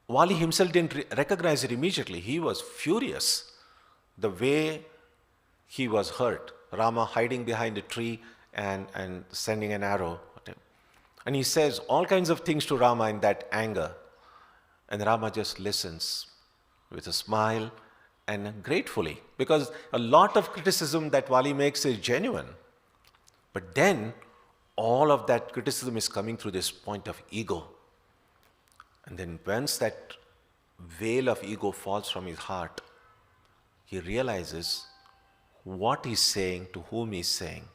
Vali himself didn't recognize it immediately. He was furious the way he was hurt. Rama hiding behind a tree and sending an arrow at him. And he says all kinds of things to Rama in that anger. And Rama just listens with a smile and gratefully. Because a lot of criticism that Vali makes is genuine. But then all of that criticism is coming through this point of ego. And then once that veil of ego falls from his heart, he realizes what he's saying, to whom he's saying.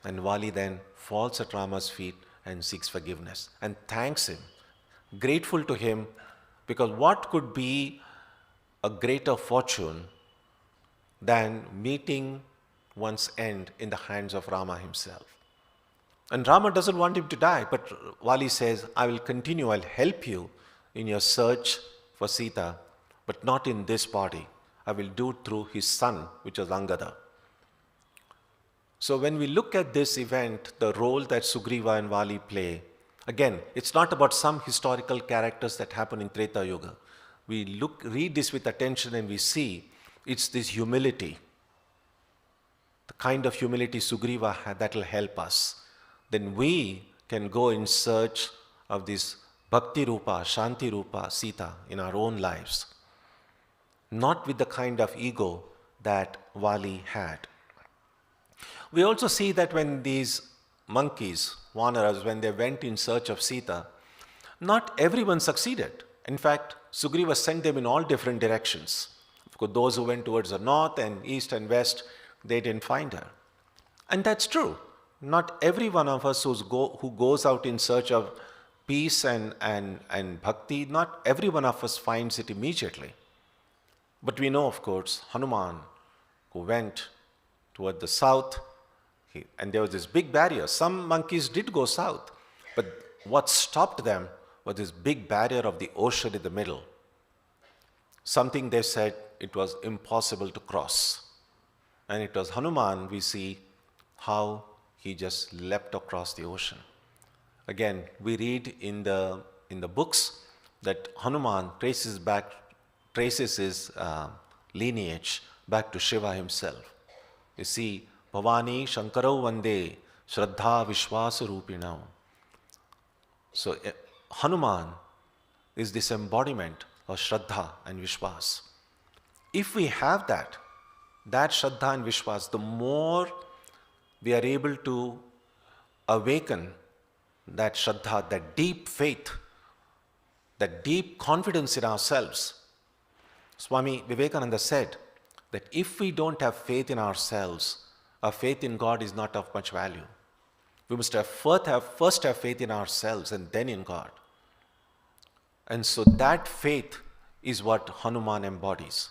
And Vali then falls at Rama's feet and seeks forgiveness and thanks him, grateful to him, because what could be a greater fortune than meeting one's end in the hands of Rama himself? And Rama doesn't want him to die, but Vali says, I will continue, I'll help you in your search for Sita, but not in this body. I will do it through his son, which is Angada. So when we look at this event, the role that Sugriva and Vali play, again, it's not about some historical characters that happen in Treta Yuga. We read this with attention and we see it's this humility, the kind of humility Sugriva had that will help us. Then we can go in search of this Bhakti Rupa, Shanti Rupa, Sita in our own lives. Not with the kind of ego that Vali had. We also see that when these monkeys, Vanaras, when they went in search of Sita, not everyone succeeded. In fact, Sugriva sent them in all different directions. Because those who went towards the north and east and west, they didn't find her. And that's true. Not every one of us who goes out in search of peace and bhakti, not every one of us finds it immediately. But we know, of course, Hanuman, who went toward the south, and there was this big barrier. Some monkeys did go south, but what stopped them was this big barrier of the ocean in the middle. Something they said it was impossible to cross. And it was Hanuman, we see how he just leapt across the ocean. Again, we read in the books that Hanuman traces his lineage back to Shiva himself. You see, Bhavani Shankarau Vande Shraddha Vishwasa Rupinam. So Hanuman is this embodiment of Shraddha and Vishwas. If we have that Shraddha and Vishwas, the more we are able to awaken that Shraddha, that deep faith, that deep confidence in ourselves. Swami Vivekananda said that if we don't have faith in ourselves, our faith in God is not of much value. We must first have faith in ourselves and then in God. And so that faith is what Hanuman embodies.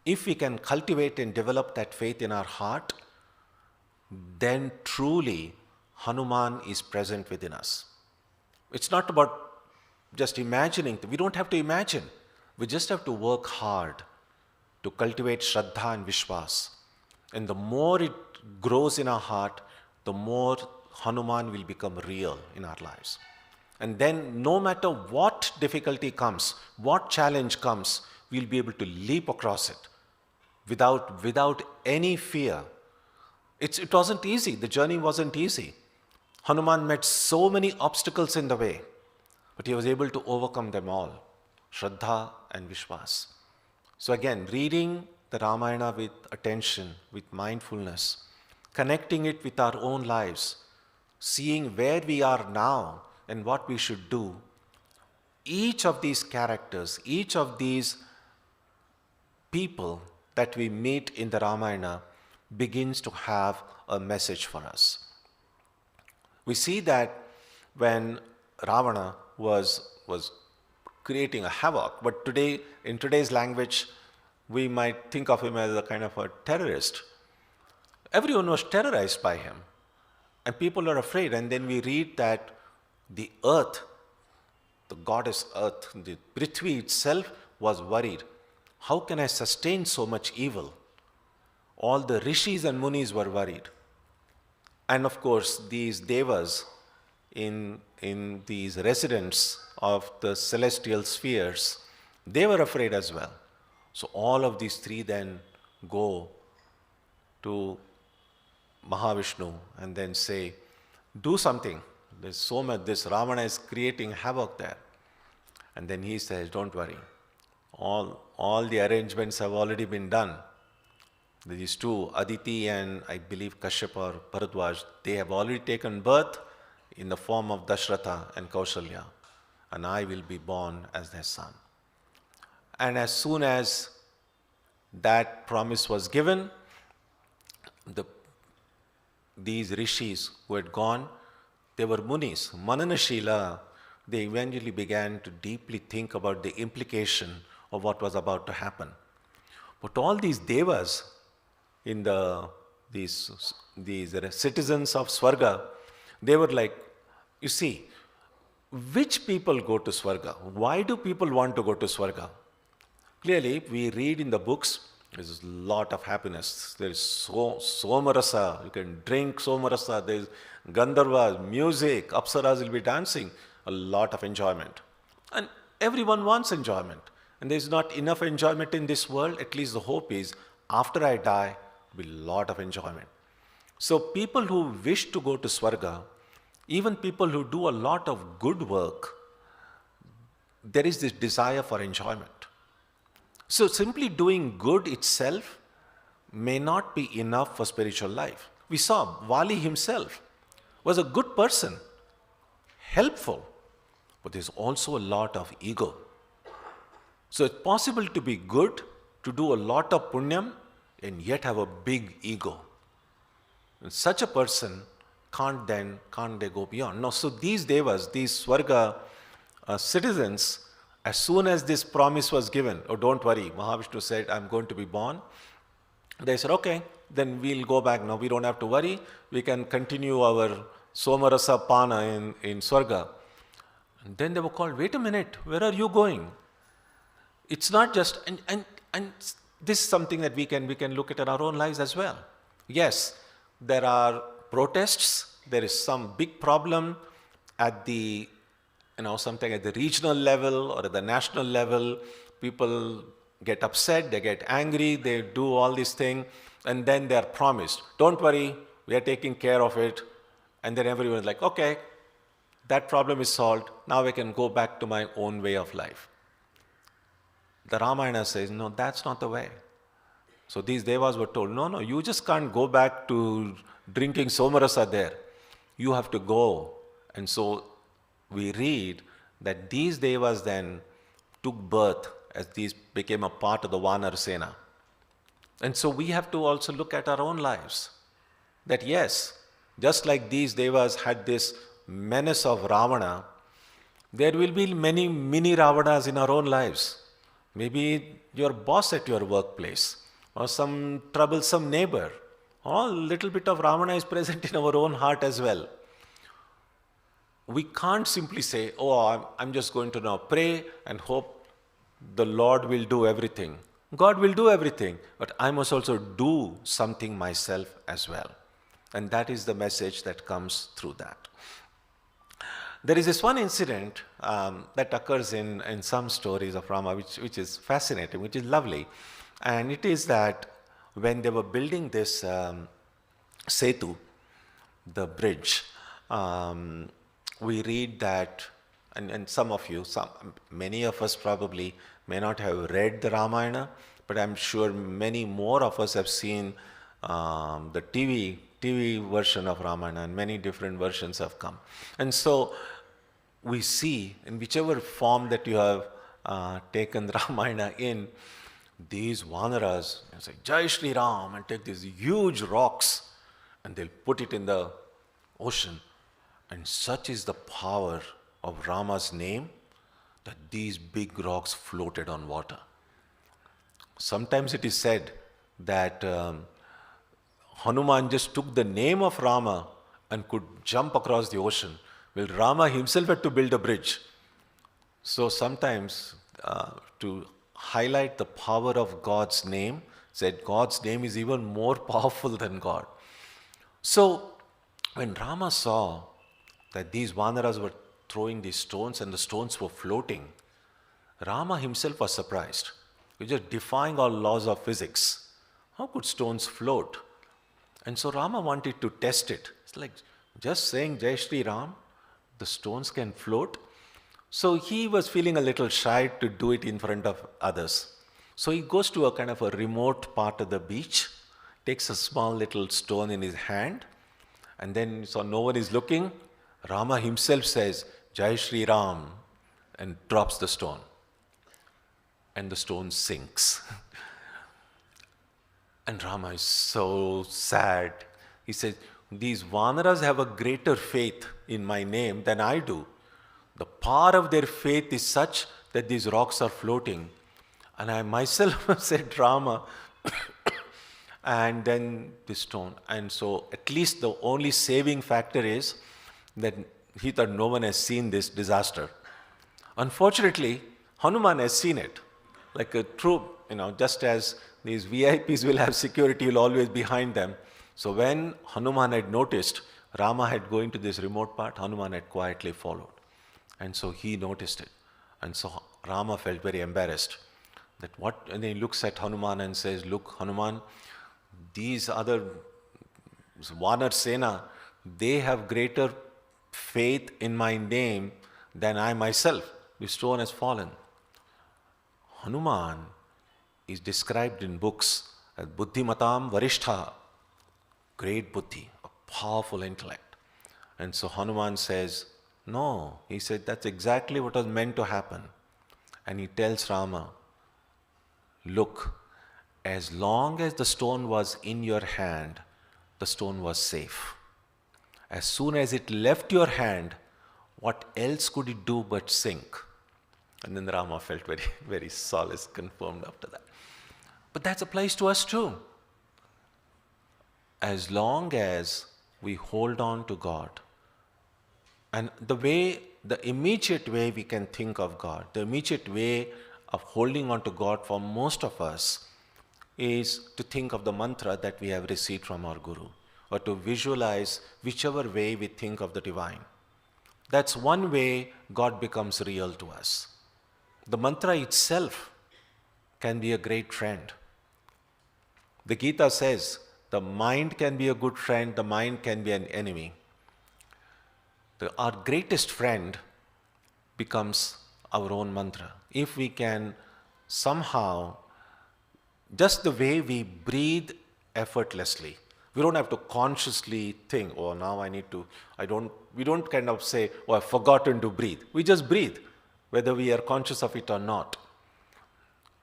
If we can cultivate and develop that faith in our heart, then truly Hanuman is present within us. It's not about just imagining. We don't have to imagine. We just have to work hard to cultivate Shraddha and Vishwas. And the more it grows in our heart, the more Hanuman will become real in our lives. And then no matter what difficulty comes, what challenge comes, we'll be able to leap across it without any fear. It wasn't easy. The journey wasn't easy. Hanuman met so many obstacles in the way, but he was able to overcome them all. Shraddha and Vishwas. So again, reading the Ramayana with attention, with mindfulness, connecting it with our own lives, seeing where we are now and what we should do. Each of these characters, each of these people that we meet in the Ramayana begins to have a message for us. We see that when Ravana was creating a havoc, but today, in today's language, we might think of him as a kind of a terrorist. Everyone was terrorized by him, and people are afraid. And then we read that the earth, the goddess earth, the Prithvi itself was worried. How can I sustain so much evil? All the rishis and munis were worried. And of course, these devas in these residents of the celestial spheres, they were afraid as well. So all of these three then go to Mahavishnu and then say, do something. There's so much, this Ravana is creating havoc there. And then he says, don't worry. All the arrangements have already been done. These two, Aditi and I believe Kashyap or Bharadwaj, they have already taken birth in the form of Dashratha and Kaushalya. And I will be born as their son. And as soon as that promise was given, these rishis who had gone, they were munis, Mananashila. They eventually began to deeply think about the implication of what was about to happen. But all these devas in these citizens of Swarga, they were like, you see, which people go to Swarga? Why do people want to go to Swarga? Clearly, we read in the books, there's a lot of happiness. There's somarasa, you can drink somarasa, there's gandharvas, music, apsaras will be dancing, a lot of enjoyment. And everyone wants enjoyment. And there's not enough enjoyment in this world, at least the hope is, after I die, there will be a lot of enjoyment. So people who wish to go to Swarga, even people who do a lot of good work, there is this desire for enjoyment. So simply doing good itself may not be enough for spiritual life. We saw Vali himself was a good person, helpful, but there's also a lot of ego. So it's possible to be good, to do a lot of punyam, and yet have a big ego. And such a person can't they go beyond? No, so these devas, these Swarga citizens, as soon as this promise was given, oh don't worry, Mahavishnu said, I'm going to be born. They said, okay, then we'll go back now. We don't have to worry. We can continue our Somarasa Pana in Swarga. And then they were called, wait a minute, where are you going? It's not just, and this is something that we can look at in our own lives as well. Yes, there are protests, there is some big problem at the, something at the regional level or at the national level. People get upset, they get angry, they do all these things, and then they are promised, don't worry, we are taking care of it. And then everyone is like, okay, that problem is solved, now I can go back to my own way of life. The Ramayana says, no, that's not the way. So these devas were told, no, you just can't go back to drinking somarasa there. You have to go. And so we read that these devas then took birth as these became a part of the Vanar Sena. And so we have to also look at our own lives. That yes, just like these devas had this menace of Ravana, there will be many mini Ravanas in our own lives. Maybe your boss at your workplace, or some troublesome neighbor. A little bit of Ravana is present in our own heart as well. We can't simply say, oh, I'm just going to now pray and hope the Lord will do everything. God will do everything, but I must also do something myself as well. And that is the message that comes through that. There is this one incident that occurs in some stories of Rama, which is fascinating, which is lovely. And it is that when they were building this Setu, the bridge, we read that, and some of you, many of us probably may not have read the Ramayana, but I'm sure many more of us have seen the TV version of Ramayana, and many different versions have come. And so we see, in whichever form that you have taken Ramayana in, these Vanaras say, Jai Shri Ram, and take these huge rocks and they'll put it in the ocean. And such is the power of Rama's name that these big rocks floated on water. Sometimes it is said that Hanuman just took the name of Rama and could jump across the ocean. Well, Rama himself had to build a bridge. So sometimes to highlight the power of God's name, said God's name is even more powerful than God. So when Rama saw that these Vanaras were throwing these stones and the stones were floating, Rama himself was surprised. He was just defying all laws of physics. How could stones float? And so Rama wanted to test it. It's like just saying Jai Shri Ram, the stones can float. So he was feeling a little shy to do it in front of others. So he goes to a kind of a remote part of the beach, takes a small little stone in his hand, and then so no one is looking. Rama himself says, Jai Shri Ram, and drops the stone. And the stone sinks. And Rama is so sad. He says, these Vanaras have a greater faith in my name than I do. The power of their faith is such that these rocks are floating. And I myself said Rama, and then this stone. And so at least the only saving factor is that he thought no one has seen this disaster. Unfortunately, Hanuman has seen it. Like a true, just as these VIPs will have security, will always behind them. So when Hanuman had noticed Rama had going to this remote part, Hanuman had quietly followed. And so he noticed it. And so Rama felt very embarrassed. And then he looks at Hanuman and says, look, Hanuman, these other Vanar Sena, they have greater faith in my name than I myself. The stone has fallen. Hanuman is described in books as Buddhimatam Varishtha, great buddhi, a powerful intellect. And so Hanuman says, no, he said that's exactly what was meant to happen. And he tells Rama, look, as long as the stone was in your hand, the stone was safe. As soon as it left your hand, what else could it do but sink? And then Rama felt very, very solace, confirmed after that. But that applies to us too. As long as we hold on to God, and the immediate way we can think of God, the immediate way of holding on to God for most of us is to think of the mantra that we have received from our Guru, or to visualize whichever way we think of the divine. That's one way God becomes real to us. The mantra itself can be a great friend. The Gita says, the mind can be a good friend, the mind can be an enemy. Our greatest friend becomes our own mantra. If we can somehow, just the way we breathe effortlessly, we don't have to consciously think, oh, now we don't kind of say, oh, I've forgotten to breathe. We just breathe, whether we are conscious of it or not.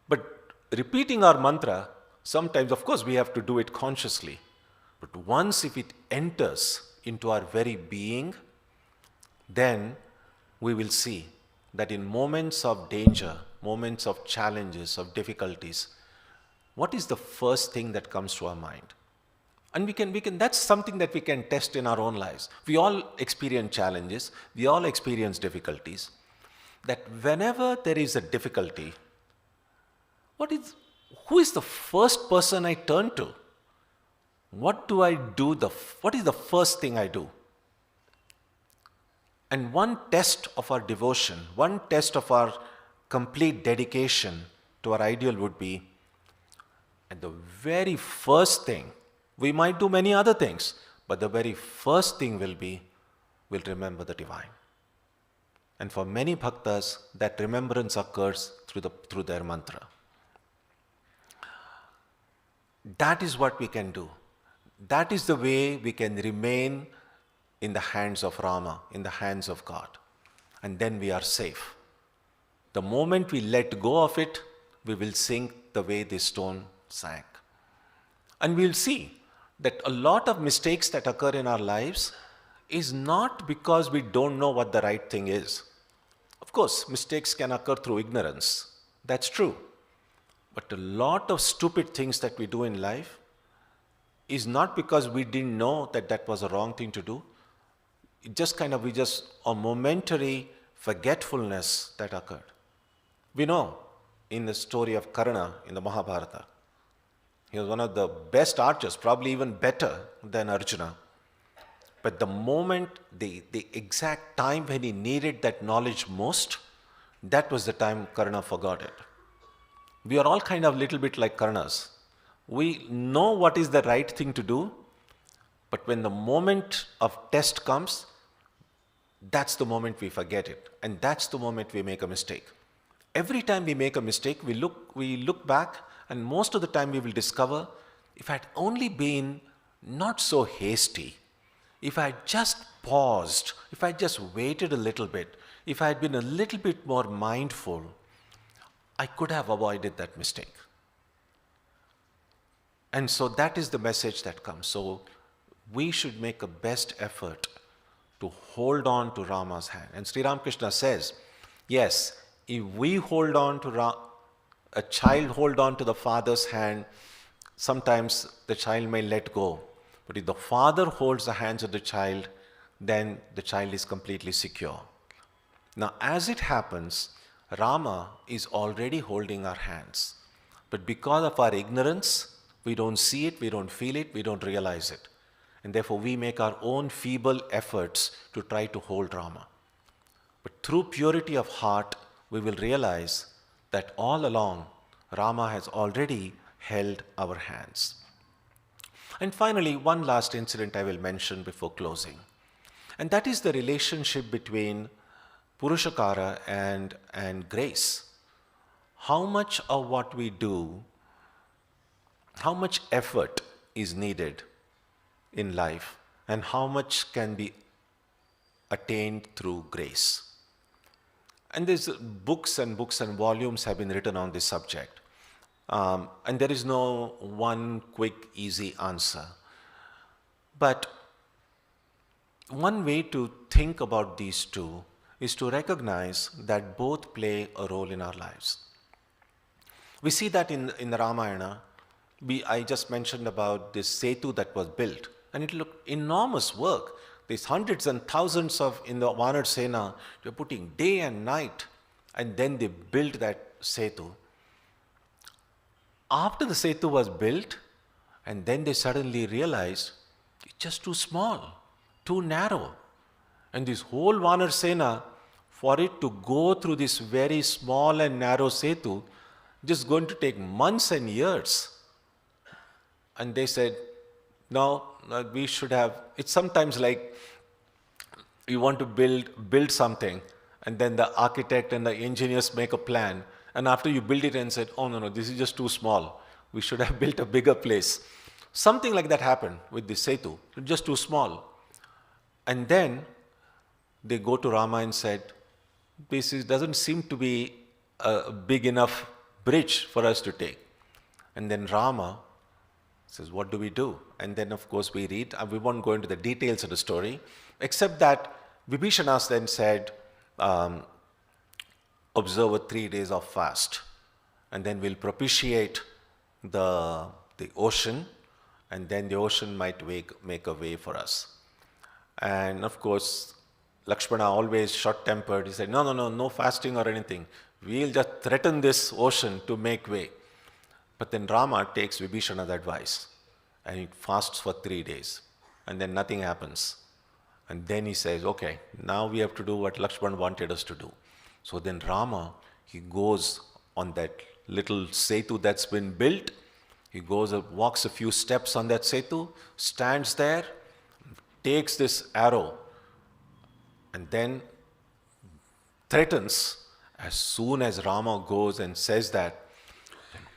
But repeating our mantra, sometimes, of course, we have to do it consciously. But once if it enters into our very being, then we will see that in moments of danger, moments of challenges, of difficulties, what is the first thing that comes to our mind? And we can, that's something that we can test in our own lives. We all experience challenges, we all experience difficulties. That whenever there is a difficulty, who is the first person I turn to? What do I do? What is the first thing I do? And one test of our devotion, one test of our complete dedication to our ideal would be, and the very first thing, we might do many other things, but the very first thing will be, we'll remember the divine. And for many bhaktas, that remembrance occurs through their mantra. That is what we can do. That is the way we can remain in the hands of Rama, in the hands of God. And then we are safe. The moment we let go of it, we will sink the way this stone sank. And we'll see that a lot of mistakes that occur in our lives is not because we don't know what the right thing is. Of course, mistakes can occur through ignorance. That's true. But a lot of stupid things that we do in life is not because we didn't know that was a wrong thing to do. A momentary forgetfulness that occurred. We know in the story of Karna in the Mahabharata, he was one of the best archers, probably even better than Arjuna. But the moment, the exact time when he needed that knowledge most, that was the time Karna forgot it. We are all kind of little bit like Karnas. We know what is the right thing to do, but when the moment of test comes, that's the moment we forget it. And that's the moment we make a mistake. Every time we make a mistake, we look back, and most of the time we will discover, if I had only been not so hasty, if I had just paused, if I had just waited a little bit, if I had been a little bit more mindful, I could have avoided that mistake. And so that is the message that comes. So we should make a best effort to hold on to Rama's hand. And Sri Ramakrishna says, yes, if we hold on to a child hold on to the father's hand, sometimes the child may let go. But if the father holds the hands of the child, then the child is completely secure. Now, as it happens, Rama is already holding our hands. But because of our ignorance, we don't see it, we don't feel it, we don't realize it. And therefore, we make our own feeble efforts to try to hold Rama. But through purity of heart, we will realize that all along, Rama has already held our hands. And finally, one last incident I will mention before closing. And that is the relationship between Purushakara and grace. How much of what we do, how much effort is needed in life, and how much can be attained through grace? And there's books and volumes have been written on this subject. And there is no one quick, easy answer. But one way to think about these two is to recognize that both play a role in our lives. We see that in the Ramayana. I just mentioned about this setu that was built, and it looked enormous work. There's hundreds and thousands in the Vanar Sena, they're putting day and night, and then they built that setu. After the setu was built, and then they suddenly realized it's just too small, too narrow. And this whole Vanar Sena, for it to go through this very small and narrow setu, just going to take months and years. And they said, no, we should have, it's sometimes like you want to build something, and then the architect and the engineers make a plan, and after you build it and said, oh no, this is just too small. We should have built a bigger place. Something like that happened with this setu, just too small. And then they go to Rama and said, this doesn't seem to be a big enough bridge for us to take. And then Rama says, what do we do? And then of course we read, and we won't go into the details of the story, except that Vibhishana then said, observe a 3 days of fast, and then we'll propitiate the ocean, and then the ocean might make a way for us. And of course, Lakshmana, always short-tempered, he said, no fasting or anything. We'll just threaten this ocean to make way. But then Rama takes Vibhishana's advice, and he fasts for 3 days, and then nothing happens. And then he says, okay, now we have to do what Lakshmana wanted us to do. So then Rama, he goes on that little setu that's been built. He goes and walks a few steps on that setu, stands there, takes this arrow, and then threatens. As soon as Rama goes and says that,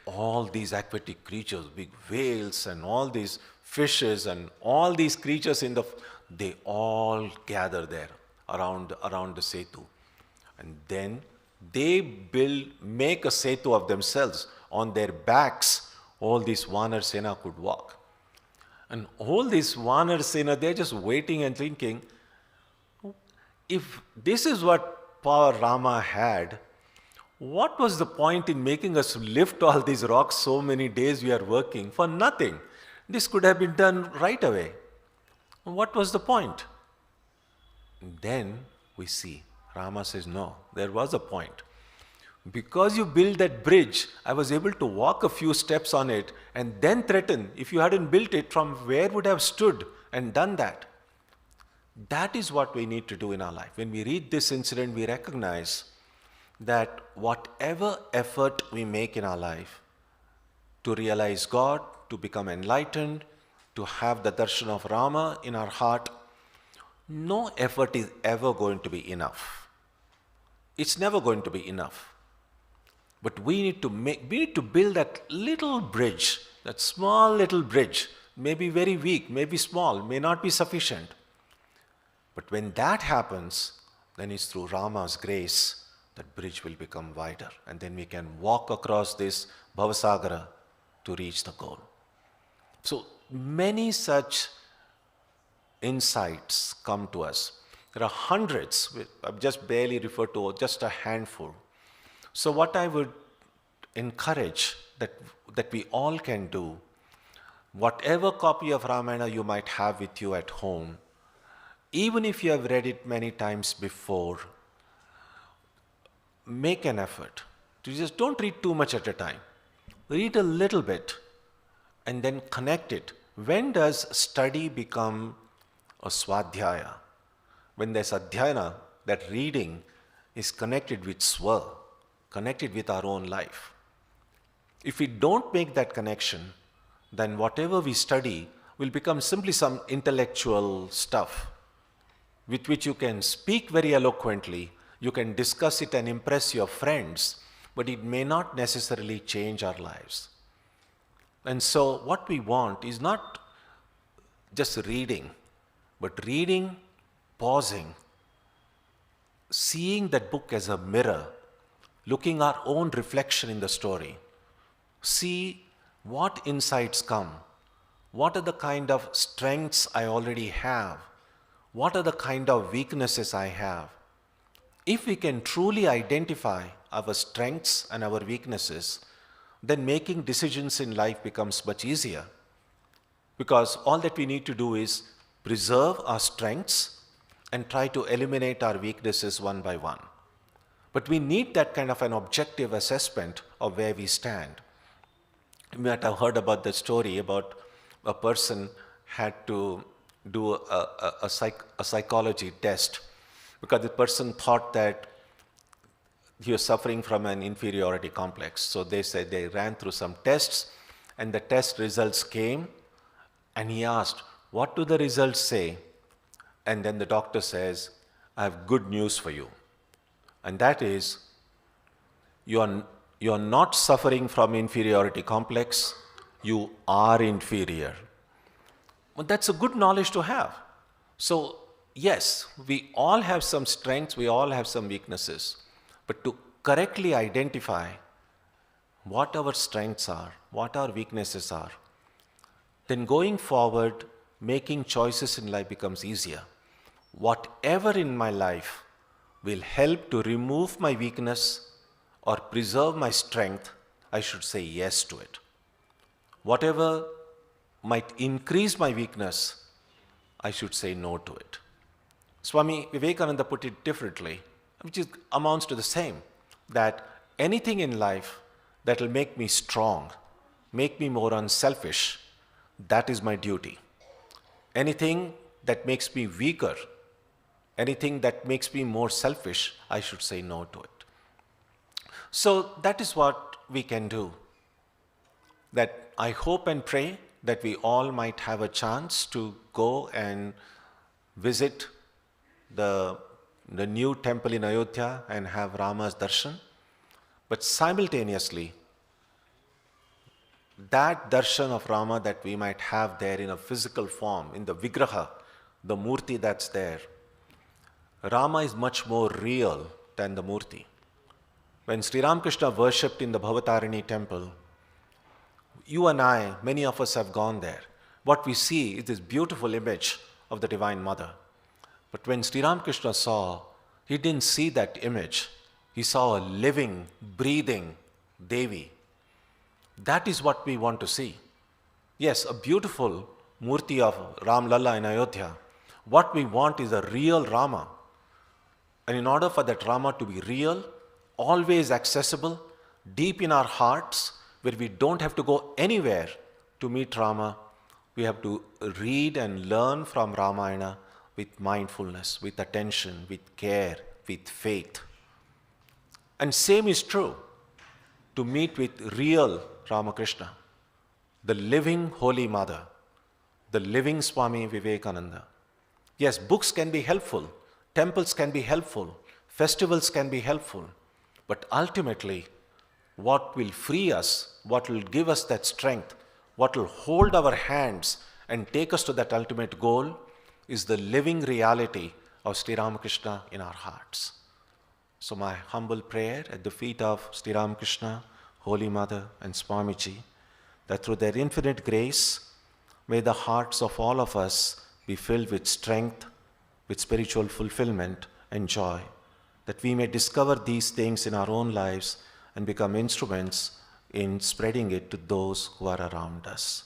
all these aquatic creatures, big whales and all these fishes and all these creatures they all gather there around the setu. And then they make a setu of themselves. On their backs, all these Vanar Sena could walk. And all these Vanar Sena, they're just waiting and thinking, if this is what power Rama had, what was the point in making us lift all these rocks so many days we are working for nothing? This could have been done right away. What was the point? And then we see, Rama says, no, there was a point. Because you built that bridge, I was able to walk a few steps on it and then threaten. If you hadn't built it, from where would I have stood and done that? That is what we need to do in our life. When we read this incident, we recognize that whatever effort we make in our life to realize God, to become enlightened, to have the darshan of Rama in our heart, no effort is ever going to be enough. It's never going to be enough. But we need to build that little bridge, that small little bridge, maybe very weak, maybe small, may not be sufficient. But when that happens, then it's through Rama's grace that bridge will become wider. And then we can walk across this Bhavasagara to reach the goal. So many such insights come to us. There are hundreds. I've just barely referred to just a handful. So what I would encourage that we all can do, whatever copy of Ramayana you might have with you at home, even if you have read it many times before, make an effort to just don't read too much at a time. Read a little bit and then connect it. When does study become a swadhyaya? When there's adhyayana, that reading is connected with swa, connected with our own life. If we don't make that connection, then whatever we study will become simply some intellectual stuff with which you can speak very eloquently, you can discuss it and impress your friends, but it may not necessarily change our lives. And so what we want is not just reading, but reading, pausing, seeing that book as a mirror, looking our own reflection in the story. See what insights come, what are the kind of strengths I already have, what are the kind of weaknesses I have. If we can truly identify our strengths and our weaknesses, then making decisions in life becomes much easier. Because all that we need to do is preserve our strengths and try to eliminate our weaknesses one by one. But we need that kind of an objective assessment of where we stand. You might have heard about the story about a person had to do a psychology test because the person thought that he was suffering from an inferiority complex. So they said they ran through some tests and the test results came and he asked, "What do the results say?" And then the doctor says, "I have good news for you. And that is, you are not suffering from inferiority complex, you are inferior." Well, that's a good knowledge to have. So, yes, we all have some strengths, we all have some weaknesses. But to correctly identify what our strengths are, what our weaknesses are, then going forward, making choices in life becomes easier. Whatever in my life will help to remove my weakness or preserve my strength, I should say yes to it. Whatever might increase my weakness, I should say no to it. Swami Vivekananda put it differently, which amounts to the same, that anything in life that will make me strong, make me more unselfish, that is my duty. Anything that makes me weaker, anything that makes me more selfish, I should say no to it. So that is what we can do. That I hope and pray that we all might have a chance to go and visit the new temple in Ayodhya and have Rama's darshan. But simultaneously, that darshan of Rama that we might have there in a physical form, in the vigraha, the murti that's there, Rama is much more real than the murti. When Sri Ramakrishna worshipped in the Bhavatarini temple, you and I, many of us have gone there. What we see is this beautiful image of the Divine Mother. But when Sri Ramakrishna saw, he didn't see that image. He saw a living, breathing Devi. That is what we want to see. Yes, a beautiful murti of Ram Lalla in Ayodhya. What we want is a real Rama. And in order for that Rama to be real, always accessible, deep in our hearts, where we don't have to go anywhere to meet Rama, we have to read and learn from Ramayana, with mindfulness, with attention, with care, with faith. And same is true to meet with real Ramakrishna, the living Holy Mother, the living Swami Vivekananda. Yes, books can be helpful, temples can be helpful, festivals can be helpful, but ultimately, what will free us, what will give us that strength, what will hold our hands and take us to that ultimate goal is the living reality of Sri Ramakrishna in our hearts. So my humble prayer at the feet of Sri Ramakrishna, Holy Mother and Swamiji, that through their infinite grace, may the hearts of all of us be filled with strength, with spiritual fulfillment and joy, that we may discover these things in our own lives and become instruments in spreading it to those who are around us.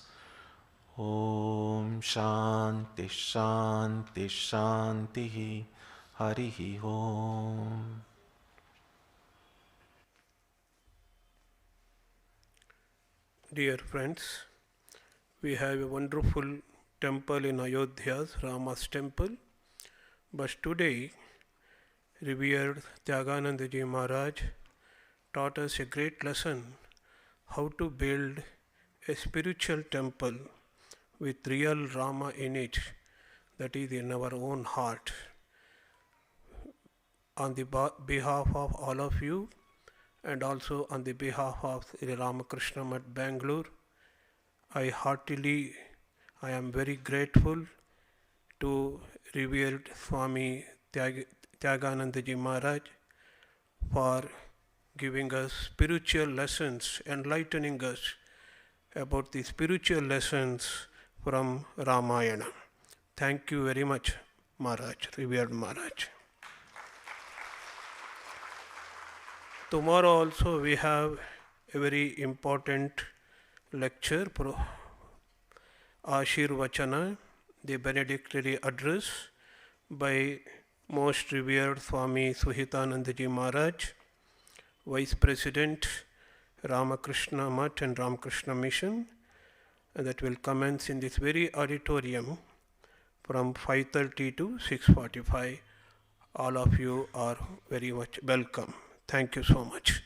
Om Shanti Shanti Shanti Harihi Om. Dear friends, we have a wonderful temple in Ayodhya, Rama's temple. But today, Revered Tyaganandaji Maharaj taught us a great lesson how to build a spiritual temple with real Rama in it, that is in our own heart. On the behalf of all of you and also on the behalf of Sri Ramakrishna at Bangalore, I am very grateful to Revered Swami Tyaganandaji Maharaj for giving us spiritual lessons, enlightening us about the spiritual lessons from Ramayana. Thank you very much, Maharaj, Revered Maharaj. Tomorrow also we have a very important lecture, Ashirvachana, the benedictory address by Most Revered Swami Suhitanandaji Maharaj, Vice President, Ramakrishna Mutt and Ramakrishna Mission, and that will commence in this very auditorium from 5:30 to 6:45. All of you are very much welcome. Thank you so much.